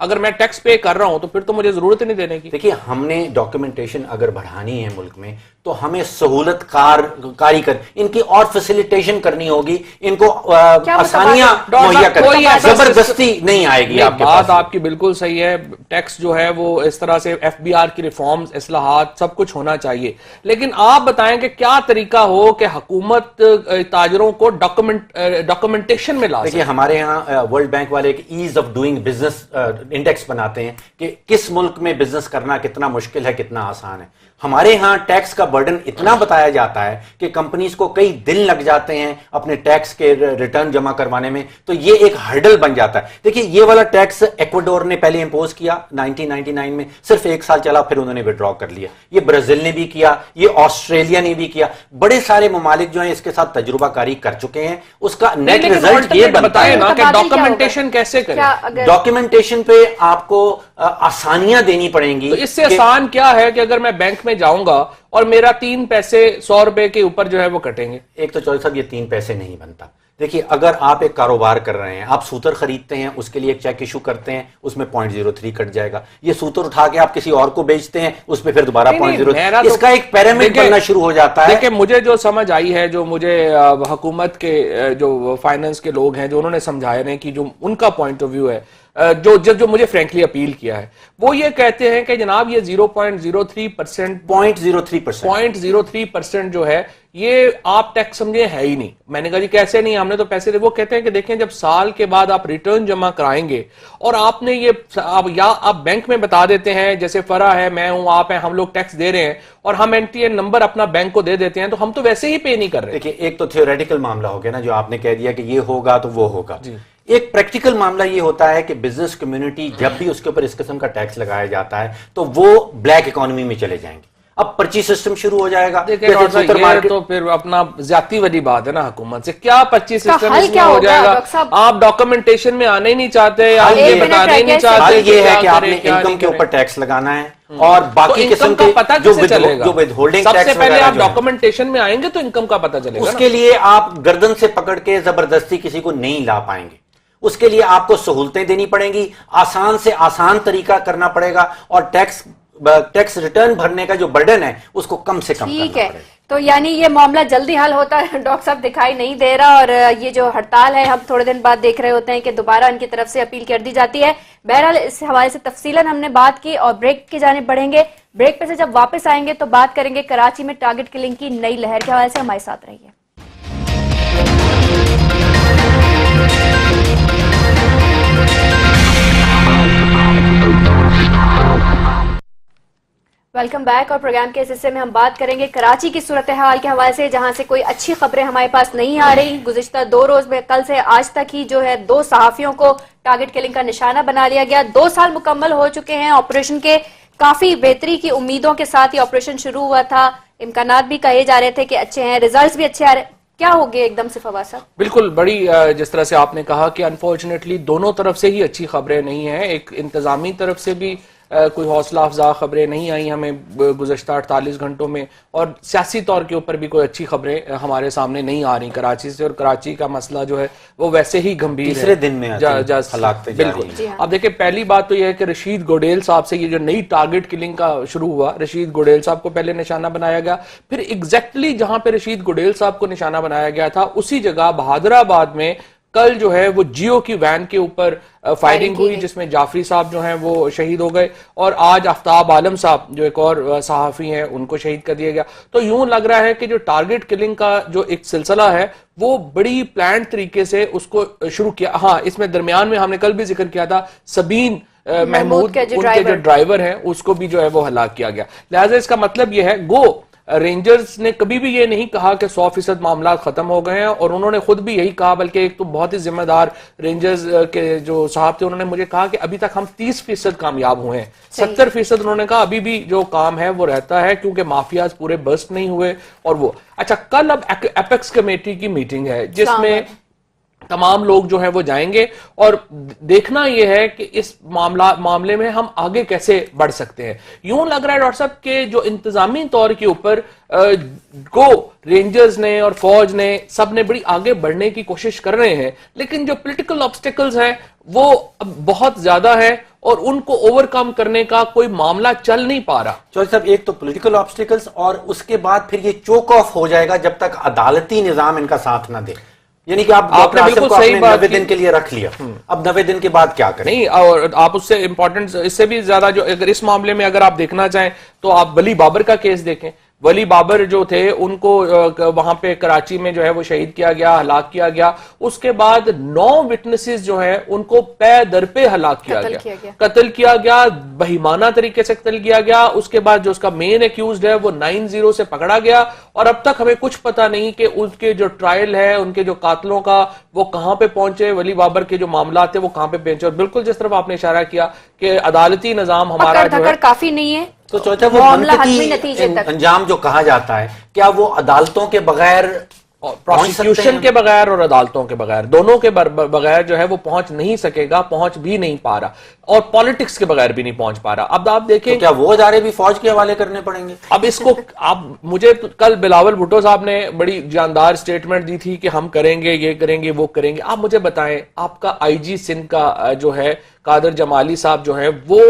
اگر میں ٹیکس پے کر رہا ہوں تو پھر تو مجھے ضرورت نہیں دینے کی. دیکھیے ہم نے ڈاکیومنٹیشن اگر بڑھانی ہے ملک میں تو ہمیں سہولت کاری ان کی اور فیسیلیٹیشن کرنی ہوگی, ان کو آسانیاں مہیا کرنی, زبردستی نہیں آئے گی. بات آپ کی بالکل صحیح ہے, ٹیکس جو ہے وہ اس طرح سے ایف بی آر کی ریفارمز, اصلاحات سب کچھ ہونا چاہیے, لیکن آپ بتائیں کہ کیا طریقہ ہو کہ حکومت تاجروں کو ڈاکیومنٹیشن میں لا سکے. دیکھیے ہمارے ہاں ورلڈ بینک والے ایک as of doing business index بناتے ہیں کہ کس ملک میں بزنس کرنا کتنا مشکل ہے کتنا آسان ہے. ہمارے ہاں ٹیکس کا برڈن اتنا بتایا جاتا ہے کہ کمپنیز کو کئی دن لگ جاتے ہیں اپنے ٹیکس کے ریٹرن جمع کروانے میں, تو یہ ایک ہرڈل بن جاتا ہے. دیکھیے یہ والا ٹیکس ایکویڈور نے پہلے امپوز کیا 1999 میں, صرف 1 سال چلا پھر انہوں نے وڈرا کر لیا. یہ برازیل نے بھی کیا, یہ آسٹریلیا نے بھی کیا, بڑے سارے ممالک جو ہیں اس کے ساتھ تجربہ کاری کر چکے ہیں. اس کا نیٹ ریزلٹ یہ بنتا ہے کہ ڈاکیومنٹیشن کیسے کریں. ڈاکیومنٹیشن پہ آپ کو آسانیاں دینی پڑیں گی. تو اس سے آسان کیا ہے کہ اگر میں بینک میں جاؤں گا اور میرا 3 پیسے 100 روپے کے اوپر جو ہے وہ کٹیں گے. ایک تو چوہدری صاحب یہ 3 پیسے نہیں بنتا. دیکھیے اگر آپ ایک کاروبار کر رہے ہیں, آپ سوتر خریدتے ہیں, اس کے لیے ایک چیک ایشو کرتے ہیں, اس میں 0.03 کٹ جائے گا. یہ سوتر اٹھا کے آپ کسی اور کو بیچتے ہیں, اس پہ پھر دوبارہ 0.03, اس کا ایک پیرامڈ بننا شروع ہو جاتا ہے. دیکھیں مجھے جو سمجھ آئی ہے, جو مجھے حکومت کے جو فائنانس کے لوگ ہیں جو انہوں نے سمجھایا ہے کہ جو ان کا پوائنٹ آف ویو ہے, جو مجھے فرینکلی اپیل کیا ہے, وہ یہ کہتے ہیں کہ جناب یہ 0.03% جو ہے یہ آپ ٹیکس سمجھے ہے ہی نہیں. میں نے کہا جی کیسے نہیں, ہم نے تو پیسے وہ کہتے ہیں کہ دیکھیں جب سال کے بعد آپ ریٹرن جمع کرائیں گے اور آپ نے یہ یا آپ بینک میں بتا دیتے ہیں, جیسے فرا ہے, میں ہوں, آپ ہیں, ہم لوگ ٹیکس دے رہے ہیں اور ہم این ٹی این نمبر اپنا بینک کو دے دیتے ہیں, تو ہم تو ویسے ہی پے نہیں کر رہے. دیکھیں ایک تو تھیوریٹیکل معاملہ ہو گیا نا, جو آپ نے کہہ دیا کہ یہ ہوگا تو وہ ہوگا. ایک پریکٹیکل معاملہ یہ ہوتا ہے کہ بزنس کمیونٹی جب بھی اس کے اوپر اس قسم کا ٹیکس لگایا جاتا ہے تو وہ بلیک اکانومی میں چلے جائیں گے. اب پرچی سسٹم شروع ہو جائے گا. یہ تو پھر اپنا زیادتی والی بات ہے نا حکومت سے, کیا پرچی سسٹم اس میں ہو جائے گا. آپ ڈاکیومنٹیشن میں آنے ہی نہیں چاہتے, آپ یہ بتانے ہی نہیں چاہتے. حل یہ ہے کہ آپ نے انکم کے اوپر ٹیکس لگانا ہے اور باقی قسم کے جو ود ہولڈنگ ٹیکس, سب سے پہلے آپ ڈاکیومنٹیشن میں آئیں گے تو انکم کا پتہ چلے گا. اس کے لیے آپ گردن سے پکڑ کے زبردستی کسی کو نہیں لا پائیں گے. اس کے لیے آپ کو سہولتیں دینی پڑیں گی, آسان سے آسان طریقہ کرنا پڑے گا, اور ٹیکس ریٹرن بھرنے کا جو برڈن ہے اس کو کم سے کم کرنا پڑے گا. تو یعنی یہ معاملہ جلدی حل ہوتا ہے ڈاکٹر صاحب دکھائی نہیں دے رہا, اور یہ جو ہڑتال ہے ہم تھوڑے دن بعد دیکھ رہے ہوتے ہیں کہ دوبارہ ان کی طرف سے اپیل کر دی جاتی ہے. بہرحال اس حوالے سے تفصیلاً ہم نے بات کی اور بریک کی جانب بڑھیں گے. بریک پہ سے جب واپس آئیں گے تو بات کریں گے کراچی میں ٹارگٹ کلنگ کی نئی لہر کے حوالے سے. ہمارے ساتھ رہیے. Welcome back. اور پروگرام کے اس حصے میں ہم بات کریں گے کراچی کی صورتحال کے حوالے سے, جہاں سے کوئی اچھی خبریں ہمارے پاس نہیں آ رہی. گزشتہ 2 روز میں کل سے آج تک ہی جو ہے 2 صحافیوں کو ٹارگٹ کلنگ کا نشانہ بنا لیا گیا. 2 سال مکمل ہو چکے ہیں آپریشن کے, کافی بہتری کی امیدوں کے ساتھ یہ آپریشن شروع ہوا تھا. امکانات بھی کہے جا رہے تھے کہ اچھے ہیں, ریزلٹس بھی اچھے آ رہے. کیا ہو گیا ایک دم سے فواز صاحب؟ بالکل بڑی جس طرح سے آپ نے کہا کہ انفارچونیٹلی دونوں طرف سے ہی اچھی خبریں نہیں ہیں. ایک انتظامی طرف سے بھی کوئی حوصلہ افزا خبریں نہیں آئی ہمیں گزشتہ 48 گھنٹوں میں, اور سیاسی طور کے اوپر بھی کوئی اچھی خبریں ہمارے سامنے نہیں آ رہی کراچی سے, اور کراچی کا مسئلہ جو ہے وہ ویسے ہی گمبھیر ہے. تیسرے دن میں بالکل. اب دیکھیں پہلی بات تو یہ ہے کہ رشید گوڈیل صاحب سے یہ جو نئی ٹارگٹ کلنگ کا شروع ہوا, رشید گوڈیل صاحب کو پہلے نشانہ بنایا گیا, پھر ایگزیکٹلی جہاں پہ رشید گوڈیل صاحب کو نشانہ بنایا گیا تھا اسی جگہ بہادرآباد میں کل جو ہے وہ جیو کی وین کے اوپر فائرنگ ہوئی جس میں جعفری صاحب جو ہیں وہ شہید ہو گئے, اور آج آفتاب عالم صاحب جو ایک اور صحافی ہیں ان کو شہید کر دیا گیا. تو یوں لگ رہا ہے کہ جو ٹارگٹ کلنگ کا جو ایک سلسلہ ہے وہ بڑی پلانڈ طریقے سے اس کو شروع کیا. ہاں اس میں درمیان میں ہم نے کل بھی ذکر کیا تھا سبین محمود ان کے جو ڈرائیور ہیں اس کو بھی جو ہے وہ ہلاک کیا گیا. لہٰذا اس کا مطلب یہ ہے گو رینجرز نے کبھی بھی یہ نہیں کہا کہ 100% معاملات ختم ہو گئے ہیں, اور انہوں نے خود بھی یہی کہا, بلکہ ایک تو بہت ہی ذمہ دار رینجرز کے جو صاحب تھے انہوں نے مجھے کہا کہ ابھی تک ہم 30% کامیاب ہوئے ہیں, 70% انہوں نے کہا ابھی بھی جو کام ہے وہ رہتا ہے کیونکہ مافیاز پورے برسٹ نہیں ہوئے. اور وہ اچھا کل اب ایپیکس کمیٹی کی میٹنگ ہے جس میں تمام لوگ جو ہیں وہ جائیں گے, اور دیکھنا یہ ہے کہ اس معاملے میں ہم آگے کیسے بڑھ سکتے ہیں. یوں لگ رہا ہے ڈاکٹر صاحب کہ جو انتظامی طور کے اوپر رینجرز نے اور فوج نے سب نے بڑی آگے بڑھنے کی کوشش کر رہے ہیں, لیکن جو پولیٹیکل آبسٹیکلز ہیں وہ بہت زیادہ ہے اور ان کو اوور کم کرنے کا کوئی معاملہ چل نہیں پا رہا. چودھری صاحب ایک تو پولیٹیکل آبسٹیکلز, اور اس کے بعد پھر یہ چوک آف ہو جائے گا جب تک عدالتی نظام ان کا ساتھ نہ دے. یعنی کہ آپ نے بالکل صحیح بات 90 دن کے لیے رکھ لیا, اب 90 دن کے بعد کیا کریں؟ نہیں, اور آپ اس سے امپورٹنٹ اس سے بھی زیادہ جو اگر اس معاملے میں اگر آپ دیکھنا چاہیں تو آپ ولی بابر کا کیس دیکھیں. ولی بابر جو تھے ان کو وہاں پہ کراچی میں جو ہے وہ شہید کیا گیا, ہلاک کیا گیا. اس کے بعد 9 وٹنسز جو ہیں ان کو پے در پہ ہلاک کیا گیا, قتل کیا گیا, بہیمانہ طریقے سے قتل کیا گیا. اس کے بعد جو اس کا مین ایکیوزڈ ہے وہ 90 سے پکڑا گیا, اور اب تک ہمیں کچھ پتا نہیں کہ ان کے جو ٹرائل ہے ان کے جو قاتلوں کا وہ کہاں پہ پہنچے, ولی بابر کے جو معاملات تھے وہ کہاں پہ پہنچے. اور بالکل جس طرف آپ نے اشارہ کیا کہ عدالتی نظام ہمارا جو ہے کافی نہیں ہے, تو چوتھا وہ منطقی انجام جو کہا جاتا ہے کیا وہ عدالتوں کے بغیر, پروسیکیوشن کے بغیر اور عدالتوں کے بغیر, دونوں کے بغیر جو ہے وہ پہنچ نہیں سکے گا, پہنچ بھی نہیں پا رہا, اور پالیٹکس کے بغیر بھی نہیں پہنچ پا رہا. اب آپ دیکھیں کیا وہ ادارے بھی فوج کے حوالے کرنے پڑیں گے؟ اب اس کو آپ مجھے کل بلاول بھٹو صاحب نے بڑی جاندار سٹیٹمنٹ دی تھی کہ ہم کریں گے, یہ کریں گے, وہ کریں گے. آپ مجھے بتائیں آپ کا آئی جی سندھ کا جو ہے قادر جمالی صاحب جو ہیں وہ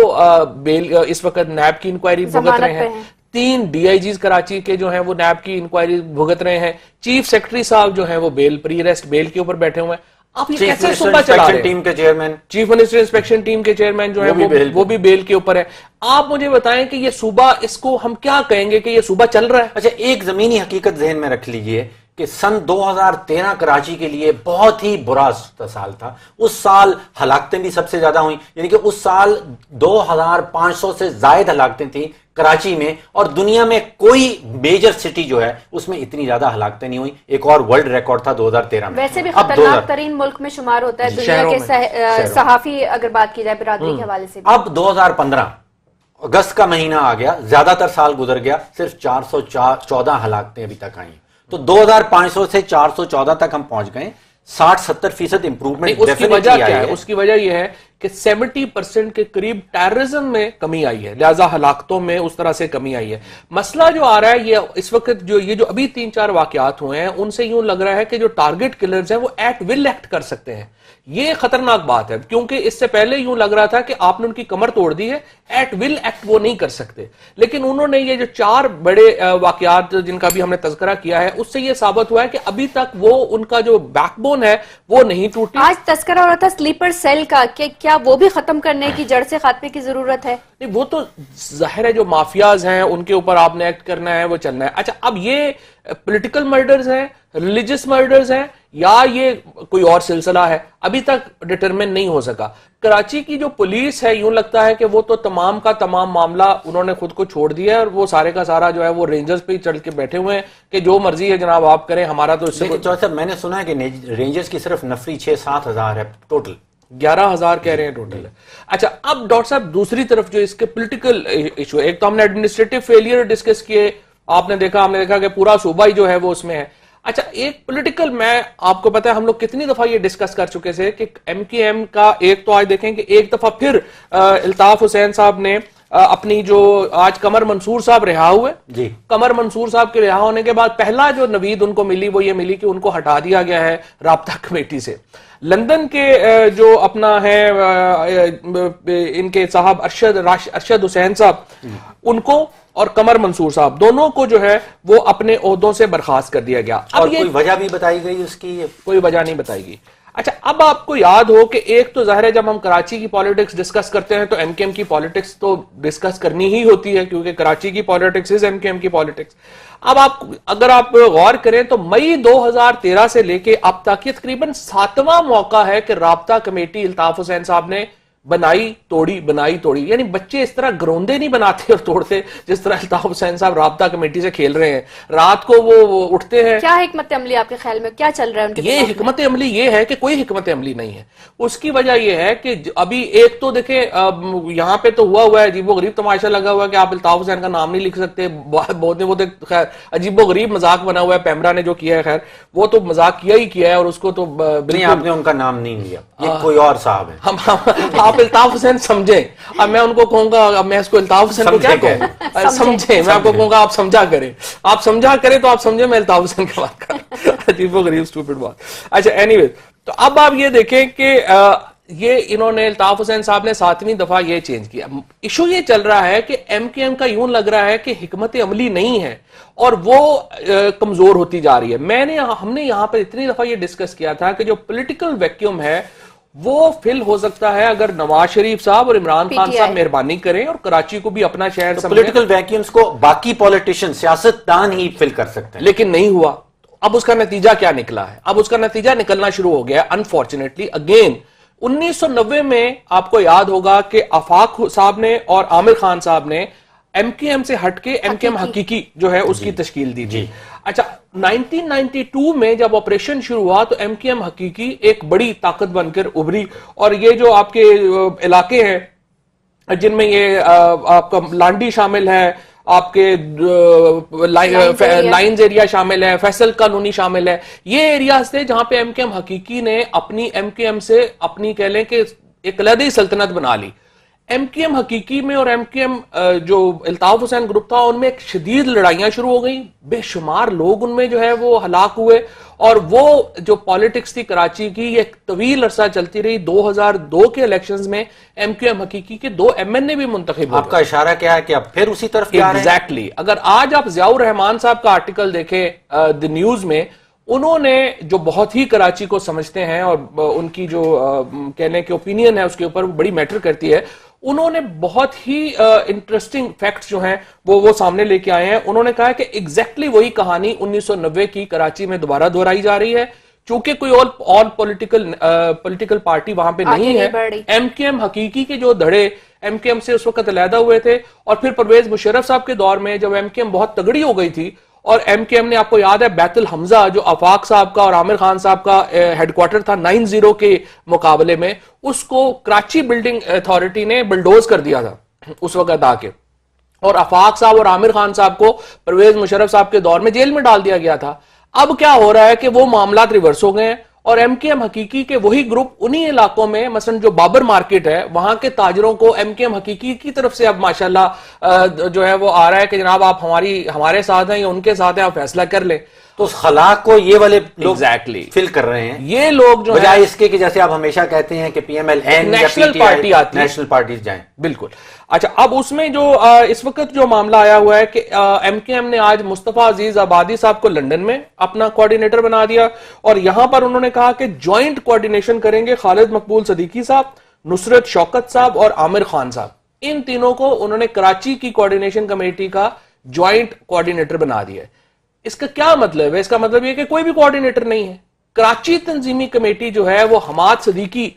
اس وقت نیب کی انکوائری بھگت رہے ہیں, 3 ڈی آئی جیز کراچی کے جو ہیں وہ نیب کی انکوائری بھگت رہے ہیں, چیف سیکرٹری صاحب جو ہیں وہ بیل پری ریسٹ بیل کے اوپر بیٹھے ہوئے ہیں. آپ یہ کیسے صوبہ چلا رہے ہیں؟ چیف منسٹر انسپیکشن ٹیم کے چیئرمین جو ہیں وہ بھی بیل کے اوپر ہے. آپ مجھے بتائیں کہ یہ صوبہ, اس کو ہم کیا کہیں گے کہ یہ صوبہ چل رہا ہے؟ اچھا ایک زمینی حقیقت ذہن میں رکھ لیجئے کہ سن 2013 کراچی کے لیے بہت ہی برا سال تھا. اس سال ہلاکتیں بھی سب سے زیادہ ہوئیں, یعنی کہ اس سال 2500 سے زائد ہلاکتیں تھیں کراچی میں, اور دنیا میں کوئی میجر سٹی جو ہے اس میں اتنی زیادہ ہلاکتیں نہیں ہوئیں. ایک اور ورلڈ ریکارڈ تھا 2013 میں. ویسے بھی خطرناک ترین ملک میں شمار ہوتا ہے دنیا کے صحافی, اگر بات کی جائے برادری کے حوالے سے. اب 2015 اگست کا مہینہ آ گیا, زیادہ تر سال گزر گیا, صرف 414 ہلاکتیں ابھی تک آئیں. تو 2500 سے 414 تک ہم پہنچ گئے. 60-70% امپروومنٹ. اس کی وجہ کیا ہے؟ اس کی وجہ یہ ہے کہ 70% کے قریب ٹیررزم میں کمی آئی ہے, لہذا ہلاکتوں میں اس طرح سے کمی آئی ہے. مسئلہ جو آ رہا ہے یہ اس وقت جو ابھی 3-4 واقعات ہوئے ہیں ان سے یوں لگ رہا ہے کہ جو ٹارگٹ کلرز ہیں وہ ایٹ ول ایکٹ کر سکتے ہیں. یہ خطرناک بات ہے کیونکہ اس سے پہلے یوں لگ رہا تھا کہ آپ نے ان کی کمر توڑ دی ہے, ایٹ ول ایکٹ وہ نہیں کر سکتے. لیکن انہوں نے یہ جو 4 بڑے واقعات جن کا بھی ہم نے تذکرہ کیا ہے اس سے یہ ثابت ہوا ہے کہ ابھی تک وہ ان کا جو بیک بون ہے وہ نہیں ٹوٹی. آج تذکرہ ہو رہا تھا سلیپر سیل کا, کہ کیا وہ بھی ختم کرنے کی, جڑ سے خاتمے کی ضرورت ہے؟ نہیں, وہ تو ظاہر ہے جو مافیاز ہیں ان کے اوپر آپ نے ایکٹ کرنا ہے, وہ چلنا ہے. اچھا اب یہ پولیٹیکل مرڈرز ہیں, ریلیجس مرڈرز ہیں, یا یہ کوئی اور سلسلہ ہے, ابھی تک ڈٹرمن نہیں ہو سکا. کراچی کی جو پولیس ہے یوں لگتا ہے کہ وہ تو تمام کا تمام معاملہ انہوں نے خود کو چھوڑ دیا ہے, اور وہ سارے کا سارا جو ہے وہ رینجرز پہ ہی چڑھ کے بیٹھے ہوئے ہیں کہ جو مرضی ہے جناب آپ کریں, ہمارا تو اس سے. صاحب میں نے سنا ہے کہ رینجرز کی صرف نفری 6-7 ہزار ہے, ٹوٹل 11,000 کہہ رہے ہیں ٹوٹل. اچھا اب ڈاکٹر صاحب دوسری طرف جو اس کے پولیٹیکل ایشو, ایک تو ہم نے ایڈمنسٹریٹو فیلئر ڈسکس کیے, آپ نے دیکھا, ہم نے دیکھا کہ پورا صوبہ ہی جو ہے وہ اس میں ہے. اچھا ایک پولیٹیکل، میں آپ کو پتا ہے ہم لوگ کتنی دفعہ یہ ڈسکس کر چکے تھے کہ ایم کیو ایم کا ایک تو آج دیکھیں کہ ایک دفعہ پھر الطاف حسین صاحب نے اپنی جو آج قمر منصور صاحب رہا ہوئے جی، قمر منصور صاحب کے رہا ہونے کے بعد پہلا جو نوید ان کو ملی وہ یہ ملی کہ ان کو ہٹا دیا گیا ہے رابطہ کمیٹی سے. لندن کے جو اپنا ہے ان کے صاحب ارشد حسین صاحب، ان کو اور قمر منصور صاحب دونوں کو جو ہے وہ اپنے عہدوں سے برخاست کر دیا گیا. اور کوئی وجہ بھی بتائی گئی اس کی؟ کوئی وجہ نہیں بتائی گئی. اچھا اب آپ کو یاد ہو کہ ایک تو ظاہر ہے جب ہم کراچی کی پالیٹکس ڈسکس کرتے ہیں تو ایم کیو ایم کی پالیٹکس تو ڈسکس کرنی ہی ہوتی ہے، کیونکہ کراچی کی politics is M Q M کی پالیٹکس. اب اگر آپ غور کریں تو مئی 2013 سے لے کے اب تک یہ تقریباً 7واں موقع ہے کہ رابطہ کمیٹی الطاف حسین صاحب نے بنائی توڑی. یعنی بچے اس طرح گروندے نہیں بناتے اور توڑتے جس طرح الطاف حسین صاحب رابطہ کمیٹی سے کھیل رہے ہیں. رات کو وہ اٹھتے ہیں. کیا حکمت عملی آپ کے خیال میں کیا چل رہا ہے ان کے؟ یہ حکمت عملی یہ ہے کہ کوئی حکمت عملی نہیں ہے. اس کی وجہ یہ ہے کہ ابھی ایک تو دیکھیں یہاں پہ تو ہوا ہے عجیب و غریب تماشا لگا ہوا ہے کہ آپ الطاف حسین کا نام نہیں لکھ سکتے. بہت خیر عجیب و غریب مذاق بنا ہوا ہے پیمرا نے جو کیا ہے. خیر وہ تو مذاق کیا ہی کیا ہے اور اس کو تو آپ نے ان کا نام نہیں لیا، یہ کوئی اور صاحب ہے. آپ الطاف حسین سمجھیں. اب میں ان کو کہوں گا، اب میں اس کو الطاف حسین کو کیا کہوں؟ سمجھیں. میں آپ کو کہوں گا آپ سمجھا کریں. آپ سمجھا کریں تو آپ سمجھیں میں الطاف حسین کی بات کر رہا ہوں. عجیب و غریب اسٹوپڈ بات. اچھا اینی ویز، تو اب آپ یہ دیکھیں کہ یہ انہوں نے الطاف حسین صاحب نے 7ویں دفعہ یہ چینج کیا. ایشو یہ چل رہا ہے کہ ایم کیو ایم کا یوں لگ رہا ہے کہ حکمت عملی نہیں ہے اور وہ کمزور ہوتی جا رہی ہے. ہم نے یہاں پر اتنی دفعہ یہ ڈسکس کیا تھا کہ جو پولیٹیکل ویکیوم ہے وہ فل ہو سکتا ہے اگر نواز شریف صاحب اور عمران خان صاحب مہربانی کریں اور کراچی کو بھی اپنا شہر سمجھیں. پولیٹیکل ویکیومز کو باقی پولیٹیشین سیاستدان ہی فل کر سکتے ہیں، لیکن نہیں ہوا. اب اس کا نتیجہ کیا نکلا ہے؟ اب اس کا نتیجہ نکلنا شروع ہو گیا انفارچونیٹلی اگین. 1990 میں آپ کو یاد ہوگا کہ آفاق صاحب نے اور عامر خان صاحب نے ایم کیو ایم سے ہٹ کے ایم کیو ایم حقیقی جو ہے اس کی تشکیل دی تھی. اچھا 1992 میں جب آپریشن شروع ہوا تو ایم کیو ایم حقیقی ایک بڑی طاقت بن کر ابھری. اور یہ جو آپ کے علاقے ہیں جن میں یہ آپ کا لانڈی شامل ہے، آپ کے لائنز ایریا شامل ہے، فیصل کالونی شامل ہے، یہ ایریاز تھے جہاں پہ ایم کیو ایم حقیقی نے اپنی ایم کیو ایم سے اپنی کہہ لیں کہ ایک علیحدہ سلطنت بنا لی. ایم کیو ایم حقیقی میں اور ایم کیو ایم جو الطاف حسین گروپ تھا ان میں ایک شدید لڑائیاں شروع ہو گئیں. بے شمار لوگ ان میں جو ہے وہ ہلاک ہوئے اور وہ جو پالیٹکس تھی کراچی کی یہ طویل عرصہ چلتی رہی. 2002 کے الیکشنز میں ایم کیو ایم حقیقی کے 2 MN بھی منتخب ہوئے. آپ کا اشارہ کیا ہے کہ اب پھر اسی طرف جا رہے ہیں؟ ایگزیکٹلی. اگر آج آپ ضیاء الرحمان صاحب کا آرٹیکل دیکھیں دی نیوز میں، انہوں نے جو بہت ہی کراچی کو سمجھتے ہیں اور ان کی جو کہنے کے اوپینین ہے اس کے اوپر بڑی میٹر کرتی ہے، انہوں نے بہت ہی انٹرسٹنگ فیکٹس جو ہیں وہ سامنے لے کے آئے ہیں. انہوں نے کہا کہ ایگزیکٹلی وہی کہانی 1990 کی کراچی میں دوبارہ دہرائی جا رہی ہے. چونکہ کوئی اور پولیٹیکل پارٹی وہاں پہ نہیں ہے. ایم کیو ایم حقیقی کے جو دھڑے ایم کیو ایم سے اس وقت علیحدہ ہوئے تھے اور پھر پرویز مشرف صاحب کے دور میں جب ایم کیو ایم بہت تگڑی ہو گئی تھی اور ایم کیو ایم نے آپ کو یاد ہے بیت الحمزہ جو آفاق صاحب کا اور عامر خان صاحب کا ہیڈ کوارٹر تھا 90 کے مقابلے میں، اس کو کراچی بلڈنگ اتھارٹی نے بلڈوز کر دیا تھا اس وقت آ کے، اور آفاق صاحب اور عامر خان صاحب کو پرویز مشرف صاحب کے دور میں جیل میں ڈال دیا گیا تھا. اب کیا ہو رہا ہے کہ وہ معاملات ریورس ہو گئے ہیں اور ایم کیو ایم حقیقی کے وہی گروپ انہی علاقوں میں مثلا جو بابر مارکیٹ ہے وہاں کے تاجروں کو ایم کیو ایم حقیقی کی طرف سے اب ماشاءاللہ جو ہے وہ آ رہا ہے کہ جناب آپ ہمارے ساتھ ہیں یا ان کے ساتھ ہیں، آپ فیصلہ کر لیں. تو اس خلا کو یہ والے لوگ فل کر رہے ہیں. یہ لوگ جو بجائے اس کے کہ جیسے آپ ہمیشہ کہتے ہیں کہ P M L N national party آتی ہے، نیشنل پارٹیز جائیں. بالکل. اچھا اب اس میں جو اس وقت جو معاملہ آیا ہوا ہے کہ ایم کیو ایم نے آج مصطفیٰ عزیز آبادی صاحب کو لندن میں اپنا کوارڈینیٹر بنا دیا اور یہاں پر انہوں نے کہا کہ جوائنٹ کوارڈینیشن کریں گے خالد مقبول صدیقی صاحب، نصرت شوکت صاحب اور عامر خان صاحب. ان تینوں کو انہوں نے کراچی کی کوارڈینیشن کمیٹی کا جوائنٹ کوارڈینیٹر بنا دیا. اس کا کیا مطلب ہے؟ اس کا مطلب یہ کہ کوئی بھی کوارڈینیٹر نہیں ہے. کراچی تنظیمی کمیٹی جو ہے وہ حماد صدیقی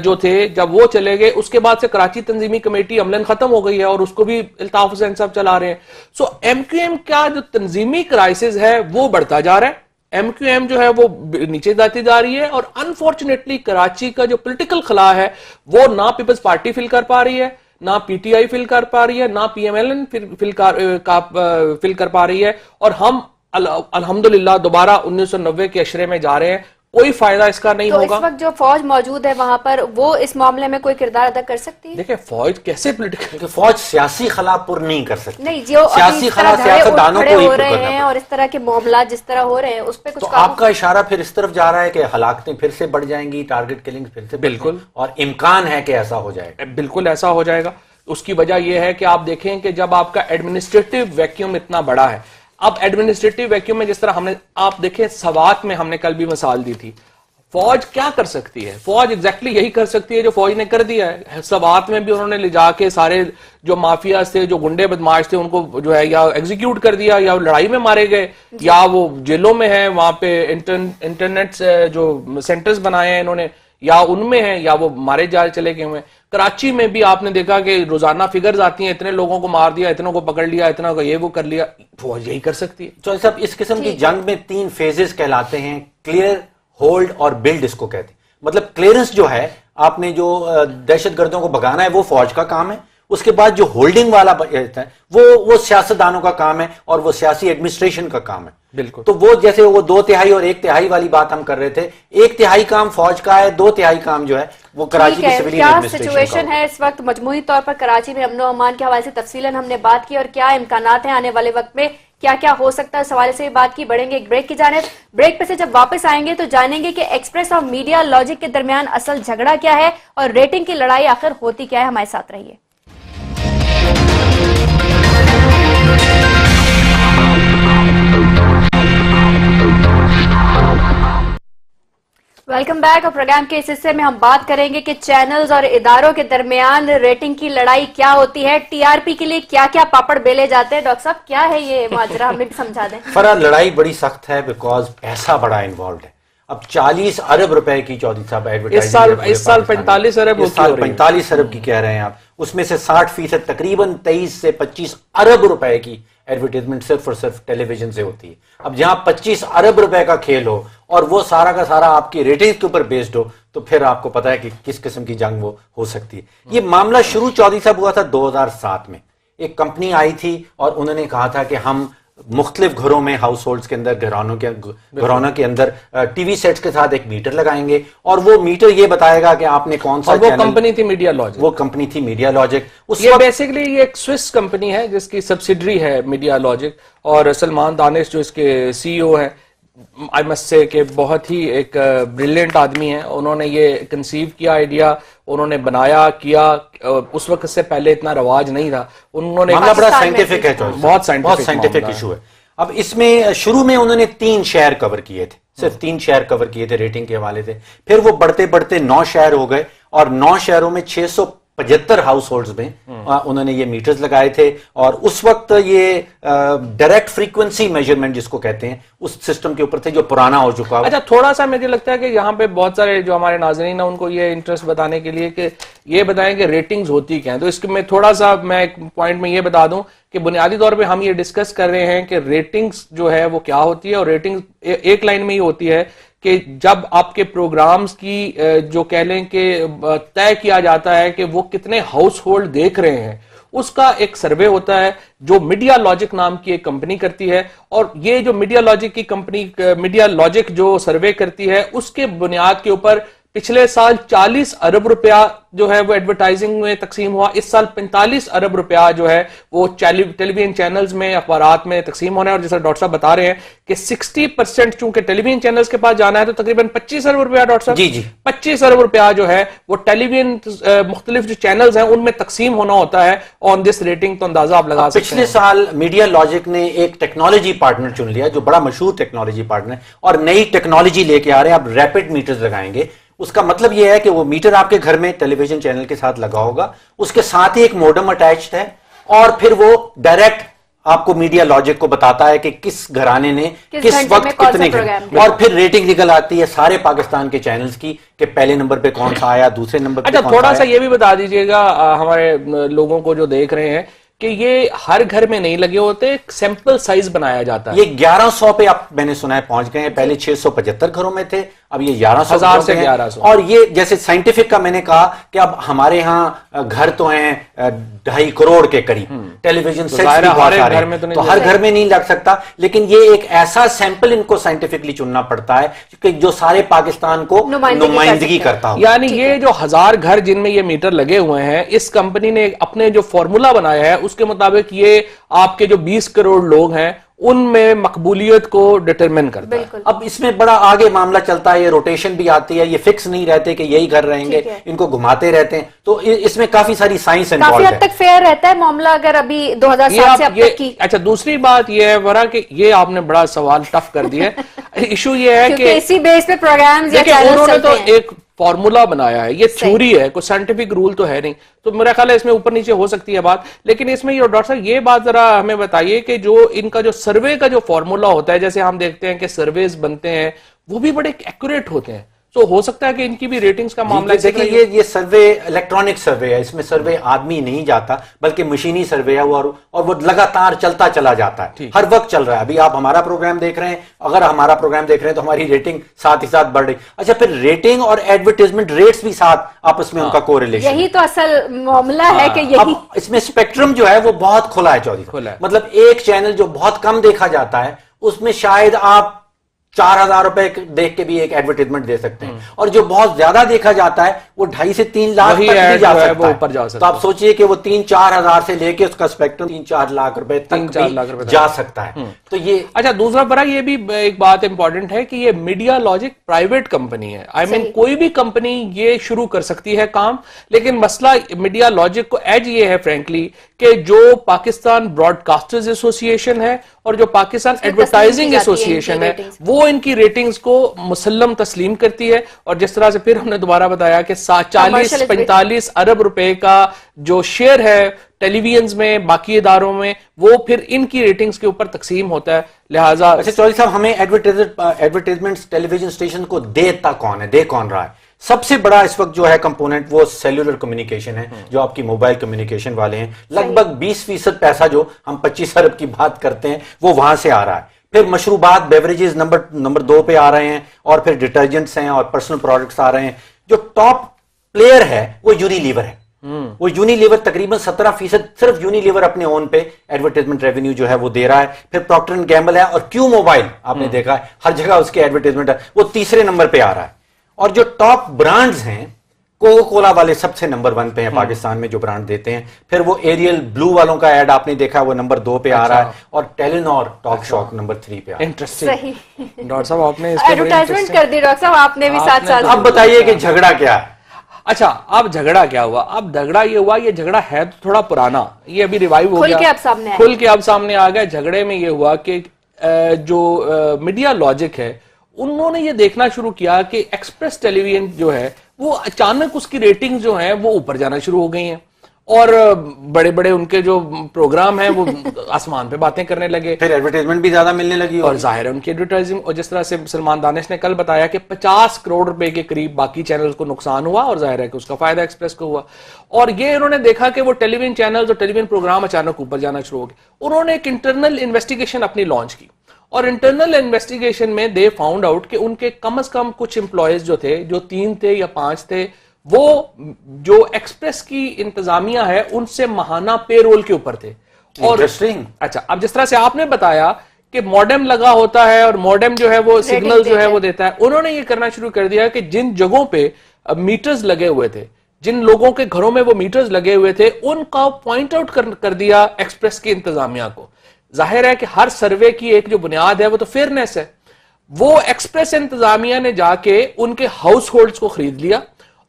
جو تھے جب وہ چلے گئے اس کے بعد سے کراچی تنظیمی کمیٹی عملاً ختم ہو گئی ہے اور اس کو بھی الطاف حسین صاحب چلا رہے ہیں. سو ایم کیو ایم کا جو تنظیمی کرائسس ہے وہ بڑھتا جا رہا ہے. ایم کیو ایم جو ہے وہ نیچے جاتی جا رہی ہے اور انفارچونیٹلی کراچی کا جو پولیٹیکل خلا ہے وہ نہ پیپلز پارٹی فل کر پا رہی ہے، نہ پی ٹی آئی فل کر پا رہی ہے، نہ پی ایم ایل این فل کر پا رہی ہے. اور ہم الحمدللہ دوبارہ 1990 کے اشرے میں جا رہے ہیں, کوئی فائدہ اس کا نہیں ہوگا. اس وقت جو فوج موجود ہے وہاں پر, وہ اس معاملے میں کوئی کردار ادا کر سکتی ہے؟ دیکھیں فوج کیسے پولیٹیکل, فوج سیاسی خلا پر نہیں کر سکتی. نہیں, جو سیاسی خلا سیاستدانوں کو ہی ہو رہے ہیں اور اس طرح کے معاملات جس طرح ہو رہے ہیں اس پہ کچھ. تو آپ کا اشارہ پھر اس طرف جا رہا ہے کہ ہلاکتیں پھر سے بڑھ جائیں گی, ٹارگٹ کلنگ پھر سے. بالکل, اور امکان ہے کہ ایسا ہو جائے گا. بالکل ایسا ہو جائے گا. اس کی وجہ یہ ہے کہ آپ دیکھیں کہ جب آپ کا ایڈمنسٹریٹو ویکیوم اتنا بڑا ہے, اب ایڈمنسٹریٹو ویکیوم میں جس طرح ہم نے, آپ دیکھیں سوات میں ہم نے کل بھی مثال دی تھی, فوج کیا کر سکتی ہے؟ فوج ایگزیکٹلی یہی کر سکتی ہے جو فوج نے کر دیا ہے. سوات میں بھی انہوں نے لے جا کے سارے جو مافیاز تھے, جو گنڈے بدماش تھے, ان کو جو ہے یا ایگزیکیوٹ کر دیا, یا لڑائی میں مارے گئے, یا وہ جیلوں میں ہیں, وہاں پہ انٹرنیٹ جو سینٹرز بنائے ہیں انہوں نے, یا ان میں ہیں, یا وہ مارے جا چلے گئے ہوئے. کراچی میں بھی آپ نے دیکھا کہ روزانہ فگرز آتی ہیں, اتنے لوگوں کو مار دیا, اتنوں کو پکڑ لیا, اتنا کو یہ وہ کر لیا. فوج یہی کر سکتی ہے. تو صاحب اس قسم کی جنگ میں 3 فیزز کہلاتے ہیں, کلیئر, ہولڈ اور بلڈ اس کو کہتے ہیں. مطلب کلیئرنس جو ہے, آپ نے جو دہشت گردوں کو بھگانا ہے وہ فوج کا کام ہے. اس کے بعد جو ہولڈنگ والا ہے وہ سیاستدانوں کا کام ہے اور وہ سیاسی ایڈمنسٹریشن کا کام ہے. بالکل. تو وہ جیسے وہ 2/3 اور 1/3 والی بات ہم کر رہے تھے, 1/3 کام فوج کا ہے, 2/3 کام جو ہے وہ کراچی کی سویلین ایڈمنسٹریشن کا. کیا سچویشن ہے اس وقت مجموعی طور پر کراچی میں امن و امان کے حوالے سے تفصیلاً ہم نے بات کی, اور کیا امکانات ہیں آنے والے وقت میں, کیا کیا ہو سکتا ہے, اس حوالے سے بات کی. بڑھیں گے ایک بریک کی جانب. بریک پہ سے جب واپس آئیں گے تو جانیں گے کہ ایکسپریس اور میڈیا لاجک کے درمیان اصل جھگڑا کیا ہے اور ریٹنگ کی لڑائی آخر ہوتی کیا ہے. ہمارے ساتھ رہیے. Welcome back. اور پروگرام کے اس حصے میں ہم بات کریں گے کہ چینلز اور اداروں کے درمیان ریٹنگ کی لڑائی کیا ہوتی ہے, ٹی آر پی کے لیے کیا کیا پاپڑ بیلے جاتے ہیں. ڈاکٹر صاحب کیا ہے یہ ماجرا, ہمیں بھی سمجھا دیں. فرا, لڑائی بڑی سخت ہے بیکاز پیسہ بڑا انوالوڈ ہے. اب 40 ارب روپے کی چودھری صاحب ایڈورٹائزنگ, اس سال 45 ارب, اس سال 45 ارب کی کہہ رہے ہیں آپ. اس میں سے 60% تقریباً 23 سے 25 ارب روپے کی ایڈورٹائزمنٹ صرف اور صرف ٹیلی ویژن سے ہوتی ہے. اب جہاں 25 ارب روپے کا کھیل ہو اور وہ سارا کا سارا آپ کی ریٹنگ کے اوپر بیسڈ ہو, تو پھر آپ کو پتا ہے کہ کس قسم کی جنگ وہ ہو سکتی ہے. یہ معاملہ شروع چودھری صاحب ہوا تھا 2007 میں. ایک کمپنی آئی تھی اور انہوں نے کہا تھا کہ ہم مختلف گھروں میں, ہاؤس ہولڈز کے اندر, گھرانوں کے اندر ٹی وی سیٹس کے ساتھ ایک میٹر لگائیں گے, اور وہ میٹر یہ بتائے گا کہ آپ نے کون سا. وہ کمپنی تھی میڈیا لاجک. وہ کمپنی تھی میڈیا لاجک. یہ بیسیکلی یہ ایک سوئس کمپنی ہے جس کی سبسیڈری ہے میڈیا لاجک, اور سلمان دانش جو اس کے سی او ہیں, آئی مسٹ سے کہ بہت ہی ایک بریلینٹ آدمی ہیں. انہوں نے یہ کنسیو کیا آئیڈیا, انہوں نے بنایا کیا. اس وقت سے پہلے اتنا رواج نہیں تھا. انہوں نے بڑا سائنٹیفک ہے, بہت سائنٹیفک ایشو ہے. اب اس میں شروع میں انہوں نے 3 شہر کور کیے تھے, صرف 3 شہر کور کیے تھے ریٹنگ کے حوالے سے. پھر وہ بڑھتے بڑھتے 9 شہر ہو گئے, اور 9 شہروں میں 675 ہاؤس ہولڈز میں انہوں نے یہ میٹرز لگائے تھے. اور اس وقت یہ ڈائریکٹ فریکوینسی میجرمنٹ جس کو کہتے ہیں اس سسٹم کے اوپر تھے جو پرانا ہو چکا. اچھا, تھوڑا سا مجھے لگتا ہے کہ یہاں پہ بہت سارے جو ہمارے ناظرین ہیں ان کو یہ انٹرسٹ بتانے کے لیے کہ یہ بتائیں کہ ریٹنگز ہوتی کیا ہیں. تو اس میں تھوڑا سا میں ایک پوائنٹ میں یہ بتا دوں کہ بنیادی طور پہ ہم یہ ڈسکس کر رہے ہیں کہ ریٹنگز جو ہے وہ کیا ہوتی ہے, اور ریٹنگز ایک لائن میں ہی ہوتی ہے کہ جب آپ کے پروگرامز کی جو کہہ لیں کہ طے کیا جاتا ہے کہ وہ کتنے ہاؤس ہولڈ دیکھ رہے ہیں, اس کا ایک سروے ہوتا ہے جو میڈیا لاجک نام کی ایک کمپنی کرتی ہے. اور یہ جو میڈیا لاجک کی کمپنی, میڈیا لاجک جو سروے کرتی ہے, اس کے بنیاد کے اوپر پچھلے سال 40 ارب روپیہ جو ہے وہ ایڈورٹائزنگ میں تقسیم ہوا. اس سال 45 ارب روپیہ جو ہے وہ ٹیلی ویژن چینلز میں, اخبارات میں تقسیم ہونا ہے. اور جیسا ڈاکٹر صاحب بتا رہے ہیں کہ 60% چونکہ ٹیلی ویژن چینلز کے پاس جانا ہے تو تقریباً 25 ارب روپیہ, ڈاکٹر صاحب جی 25 ارب روپیہ جو ہے وہ ٹیلی ویژن مختلف جو چینلز ہیں ان میں تقسیم ہونا ہوتا ہے آن دس ریٹنگ. تو اندازہ آپ لگا سکتے ہیں. پچھلے سال میڈیا لاجک نے ایک ٹیکنالوجی پارٹنر چن لیا جو بڑا مشہور ٹیکنالوجی پارٹنر ہے, اور نئی ٹیکنالوجی لے کے آ رہے ہیں. اب ریپڈ میٹرز لگائیں گے. اس کا مطلب یہ ہے کہ وہ میٹر آپ کے گھر میں ٹیلی ویژن چینل کے ساتھ لگا ہوگا, اس کے ساتھ ہی ایک موڈم اٹیچڈ ہے, اور پھر وہ ڈائریکٹ آپ کو میڈیا لاجک کو بتاتا ہے کہ کس گھرانے نے کس وقت کتنے, اور پھر ریٹنگ نکل آتی ہے سارے پاکستان کے چینلز کی کہ پہلے نمبر پہ کون سا آیا, دوسرے نمبر پہ. اچھا, تھوڑا سا یہ بھی بتا دیجئے گا ہمارے لوگوں کو جو دیکھ رہے ہیں کہ یہ ہر گھر میں نہیں لگے ہوتے, سیمپل سائز بنایا جاتا ہے. یہ 1100 پہ اب میں نے سنا ہے پہنچ گئے ہیں, پہلے 675 گھروں میں تھے, اب یہ 1100 سے 1100. اور یہ جیسے سائنٹیفک کا میں نے کہا کہ اب ہمارے ہاں گھر تو ہیں 2.5 کروڑ کے قریب, ٹیلی ویژن سیٹس بھی بہت سارے ہیں, تو ہر گھر میں نہیں لگ سکتا, لیکن یہ ایک ایسا سیمپل ان کو سائنٹیفکلی چننا پڑتا ہے کہ جو سارے پاکستان کو نمائندگی کرتا ہو. یعنی یہ جو 1000 گھر جن میں یہ میٹر لگے ہوئے ہیں, اس کمپنی نے اپنے جو فارمولا بنایا ہے اس کے مطابق یہ آپ کے جو 20 کروڑ لوگ ہیں ان میں مقبولیت کو ڈٹرمن کرتا ہے. اب اس میں بڑا آگے معاملہ چلتا ہے, یہ روٹیشن بھی آتی ہے, یہ فکس نہیں رہتے کہ یہی گھر رہیں گے, ان کو گھماتے رہتے ہیں, تو اس میں کافی ساری سائنس انوالوڈ ہے. کافی حد تک فیئر رہتا ہے معاملہ اگر ابھی 2007 سے اب تک کی. اچھا, دوسری بات یہ ہے ورا کہ یہ آپ نے بڑا سوال ٹف کر دیا ہے. ایشو یہ ہے کہ اسی بیس پہ پروگرامز یا چینلز انہوں نے تو چلتے ہیں. ایک فارمولا بنایا ہے, یہ تھیوری ہے, کوئی سائنٹیفک رول تو ہے نہیں, تو میرا خیال ہے اس میں اوپر نیچے ہو سکتی ہے بات. لیکن اس میں ڈاکٹر صاحب یہ بات ذرا ہمیں بتائیے کہ جو ان کا جو سروے کا جو فارمولا ہوتا ہے, جیسے ہم دیکھتے ہیں کہ سرویز بنتے ہیں وہ بھی بڑے ایکوریٹ ہوتے ہیں, تو ہو سکتا ہے کہ ان کی بھی ریٹنگز کا معاملہ. دیکھیں یہ سروے الیکٹرانک سروے ہے, اس میں سروے آدمی نہیں جاتا بلکہ مشینی سروے ہے, اور وہ لگاتار چلتا چلا جاتا ہے, ہر وقت چل رہا ہے. ابھی آپ ہمارا پروگرام دیکھ رہے ہیں, اگر ہمارا پروگرام دیکھ رہے ہیں تو ہماری ریٹنگ ساتھ ہی ساتھ بڑھ رہی. اچھا, پھر ریٹنگ اور ایڈورٹائزمنٹ ریٹس بھی ساتھ آپس میں ان کا کوریلیشن, یہی تو اصل معاملہ ہے کہ یہی اس میں اسپیکٹرم جو ہے وہ بہت کھلا ہے چودھری. مطلب ایک چینل جو بہت کم دیکھا جاتا ہے اس میں شاید آپ 4000 روپے دیکھ کے بھی ایک ایڈورٹائزمنٹ دے سکتے ہیں, اور جو بہت زیادہ دیکھا جاتا ہے وہ 2.5 سے 3 لاکھ تک بھی جا سکتا ہے. تو آپ سوچئے کہ وہ 3-4 ہزار سے لے کے اس کا اسپیکٹرم 3-4 لاکھ روپے تک بھی جا سکتا ہے. تو یہ اچھا, دوسرا برا یہ بھی ایک بات امپورٹنٹ ہے کہ یہ میڈیا لاجک پرائیویٹ کمپنی ہے. آئی مین کوئی بھی کمپنی یہ شروع کر سکتی ہے کام, لیکن مسئلہ میڈیا لاجک کو ایج یہ ہے فرینکلی کہ جو پاکستان براڈ کاسٹرز ایسوسی ایشن ہے اور جو پاکستان ایڈورٹائزنگ ایسوسی ایشن ہے وہ ان کی ریٹنگز کو مسلم تسلیم کرتی ہے. اور جس طرح سے پھر ہم نے دوبارہ بتایا کہ 40-45 ارب روپے کا جو شیئر ہے ٹیلی ویژنز میں باقی اداروں میں, وہ پھر ان کی ریٹنگز کے اوپر تقسیم ہوتا ہے. لہٰذا اچھا چودھری صاحب, ہمیں ایڈورٹائزمنٹس ٹیلی ویژن اسٹیشن کو دیتا کون ہے, دے کون رہا ہے؟ سب سے بڑا اس وقت جو ہے کمپوننٹ وہ سیلولر کمیونیکیشن ہے, جو آپ کی موبائل کمیونیکیشن والے ہیں. لگ بھگ 20% پیسہ جو ہم 25 ارب کی بات کرتے ہیں وہ وہاں سے آ رہا ہے. پھر مشروبات بیوریجز نمبر 2 پہ آ رہے ہیں, اور پھر ڈٹرجنٹس ہیں اور پرسنل پروڈکٹس آ رہے ہیں. جو ٹاپ پلیئر ہے وہ یونیلیور ہے. وہ یونیلیور تقریباً 17% صرف یونیلیور اپنے اون پہ ایڈورٹائزمنٹ ریونیو جو ہے وہ دے رہا ہے. پھر پروکٹر اینڈ گیمبل ہے, اور کیو موبائل آپ نے دیکھا ہے ہر جگہ اس کے ایڈورٹائزمنٹ ہے, وہ تیسرے نمبر پہ آ رہا ہے. اور جو ٹاپ برانڈز ہیں, کوکا کولا والے سب سے نمبر 1 پہ ہیں پاکستان میں جو برانڈ دیتے ہیں. پھر وہ ایریل بلو والوں کا ایڈ آپ نے دیکھا, وہ نمبر 2 پہ آ رہا ہے, اور ٹیلینور ٹاک شاک نمبر 3 پہ آ رہا ہے. انٹرسٹنگ. ڈاکٹر صاحب آپ نے ایڈورٹائزمنٹ کر دی, ڈاکٹر صاحب آپ نے بھی ساتھ ساتھ. اب بتائیے کہ جھگڑا کیا ہے؟ اچھا, اب جھگڑا کیا ہوا؟ اب جھگڑا یہ ہوا, یہ جھگڑا ہے تو تھوڑا پرانا, یہ ابھی ریوائیو ہو گیا, کھل کے اب سامنے آ گیا. جھگڑے میں یہ ہوا کہ جو میڈیا لاجک ہے انہوں نے یہ دیکھنا شروع کیا کہ ایکسپریس ٹیلی ویژن جو ہے وہ اچانک اس کی ریٹنگ جو ہیں وہ اوپر جانا شروع ہو گئی ہیں, اور بڑے بڑے ان کے جو پروگرام ہیں وہ آسمان پہ باتیں کرنے لگے. پھر ایڈورٹائزمنٹ بھی زیادہ ملنے لگی, اور ظاہر ہے ان کی ایڈورٹائزنگ. اور جس طرح سے سلمان دانش نے کل بتایا کہ 50 کروڑ روپے کے قریب باقی چینلز کو نقصان ہوا, اور ظاہر ہے کہ اس کا فائدہ ایکسپریس کو ہوا. اور یہ انہوں نے دیکھا کہ وہ ٹیلی ویژن چینلز اور ٹیلی ویژن پروگرام اچانک اوپر جانا شروع ہو گئے. انہوں نے ایک انٹرنل انویسٹیگیشن اپنی لانچ کی, اور انٹرنل انویسٹیگیشن میں دے فاؤنڈ آؤٹ کہ ان کے کم از کم کچھ امپلائیز جو تھے, جو 3 تھے یا 5 تھے, وہ جو ایکسپریس کی انتظامیہ ہے ان سے ماہانہ پے رول کے اوپر تھے. اور اچھا, اب جس طرح سے آپ نے بتایا کہ موڈم لگا ہوتا ہے, اور موڈم جو ہے وہ سگنل جو ہے وہ دیتا ہے, انہوں نے یہ کرنا شروع کر دیا کہ جن جگہوں پہ میٹرز لگے ہوئے تھے, جن لوگوں کے گھروں میں وہ میٹرز لگے ہوئے تھے, ان کا پوائنٹ آؤٹ کر دیا ایکسپریس کی انتظامیہ کو. ظاہر ہے کہ ہر سروے کی ایک جو بنیاد ہے وہ تو فیئرنیس ہے. وہ ایکسپریس انتظامیہ نے جا کے ان کے ہاؤس ہولڈز کو خرید لیا,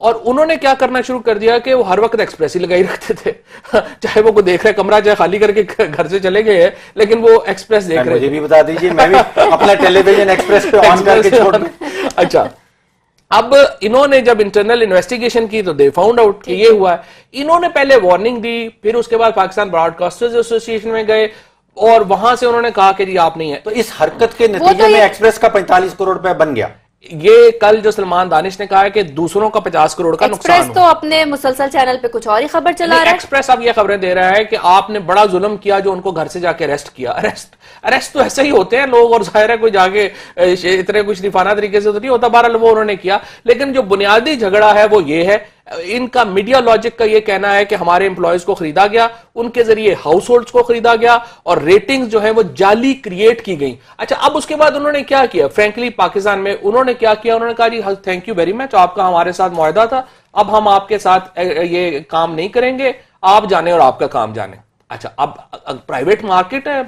اور انہوں نے کیا کرنا شروع کر دیا کہ وہ ہر وقت ایکسپریس ہی لگائی رکھتے تھے, چاہے وہ کوئی دیکھ رہے کمرہ چاہے خالی کر کے گھر سے چلے گئے ہیں, لیکن وہ ایکسپریس دیکھ رہے. مجھے بھی بتا دیجیے, میں بھی اپنا ٹیلی ویژن ایکسپریس پہ آن کر کے چھوڑ دوں. اچھا, اب انہوں نے جب انٹرنل انویسٹیگیشن کی تو دے فاؤنڈ آؤٹ کہ یہ ہوا ہے. انہوں نے پہلے وارننگ دی, پھر اس کے بعد پاکستان براڈ کاسٹرز ایسوسی ایشن میں گئے, اور وہاں سے انہوں نے کہا کہ جی آپ نہیں ہے. تو اس حرکت کے نتیجے میں ایکسپریس کا 45 کروڑ روپے بن گیا. یہ کل جو سلمان دانش نے کہا ہے کہ دوسروں کا 50 کروڑ کا نقصان ایکسپریس تو اپنے مسلسل چینل پہ کچھ اور ہی خبر چلا رہا ہے. ایکسپریس اب یہ خبریں دے رہا ہے کہ آپ نے بڑا ظلم کیا جو ان کو گھر سے جا کے اریسٹ کیا. اریسٹ تو ایسے ہی ہوتے ہیں لوگ، اور ظاہر ہے کوئی جا کے اتنے کچھ شریفانہ طریقے سے تو نہیں ہوتا. بہرحال وہ انہوں نے کیا، لیکن جو بنیادی جھگڑا ہے وہ یہ ہے، ان کا میڈیا لاجک کا یہ کہنا ہے کہ ہمارے امپلائیز کو خریدا گیا، ان کے ذریعے ہاؤس ہولڈز کو خریدا گیا اور ریٹنگز جو ہیں وہ جعلی کریٹ کی گئیں. اچھا اب اس کے بعد انہوں نے کیا کیا؟ فرینکلی پاکستان میں انہوں نے کیا کیا؟ انہوں نے کہا جی تھینک یو ویری مچ، آپ کا ہمارے ساتھ معاہدہ تھا، اب ہم آپ کے ساتھ یہ کام نہیں کریں گے، آپ جانے اور آپ کا کام جانے. اچھا اب پرائیویٹ مارکیٹ ہے،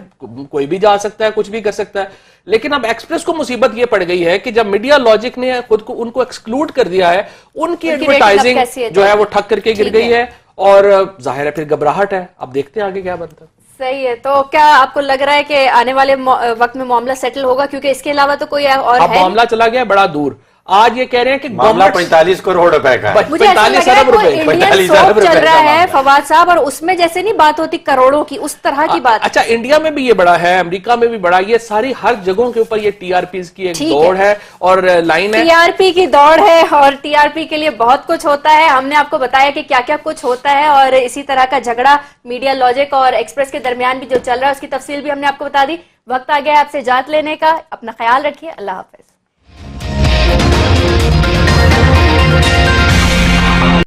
کوئی بھی جا سکتا ہے، کچھ بھی کر سکتا ہے. لیکن اب ایکسپریس کو مصیبت یہ پڑ گئی ہے کہ جب میڈیا لاجک نے خود کو ان کو ایکسکلوڈ کر دیا ہے، ان کی ایڈورٹائزنگ جو ہے وہ ٹھک کر کے گر گئی ہے، اور ظاہر ہے پھر گھبراہٹ ہے. اب دیکھتے ہیں آگے کیا بنتا ہے. صحیح ہے. تو کیا آپ کو لگ رہا ہے کہ آنے والے وقت میں معاملہ سیٹل ہوگا؟ کیونکہ اس کے علاوہ تو کوئی اور ہے. اب معاملہ چلا گیا بڑا دور. آج یہ کہہ رہے ہیں کہ معاملہ 45 کروڑ روپے کا ہے. مجھے ایسا لگ رہا ہے کوئی انڈین سوپ چل رہا ہے فواد صاحب، اور اس میں جیسے نہیں بات ہوتی کروڑوں کی، اس طرح کی بات. اچھا انڈیا میں بھی یہ بڑا ہے، امریکہ میں بھی بڑا، یہ ساری ہر جگہوں کے اوپر یہ ٹی آر پیز کی ایک دوڑ ہے اور لائن ہے. ٹی آر پی کی دوڑ ہے، اور ٹی آر پی کے لیے بہت کچھ ہوتا ہے. ہم نے آپ کو بتایا کہ کیا کیا کچھ ہوتا ہے، اور اسی طرح کا جھگڑا میڈیا لاجک اور ایکسپریس کے درمیان بھی جو چل رہا ہے اس کی تفصیل بھی ہم نے آپ کو بتا دی. وقت آ گیا آپ سے اجازت لینے کا. اپنا خیال رکھیے. اللہ حافظ.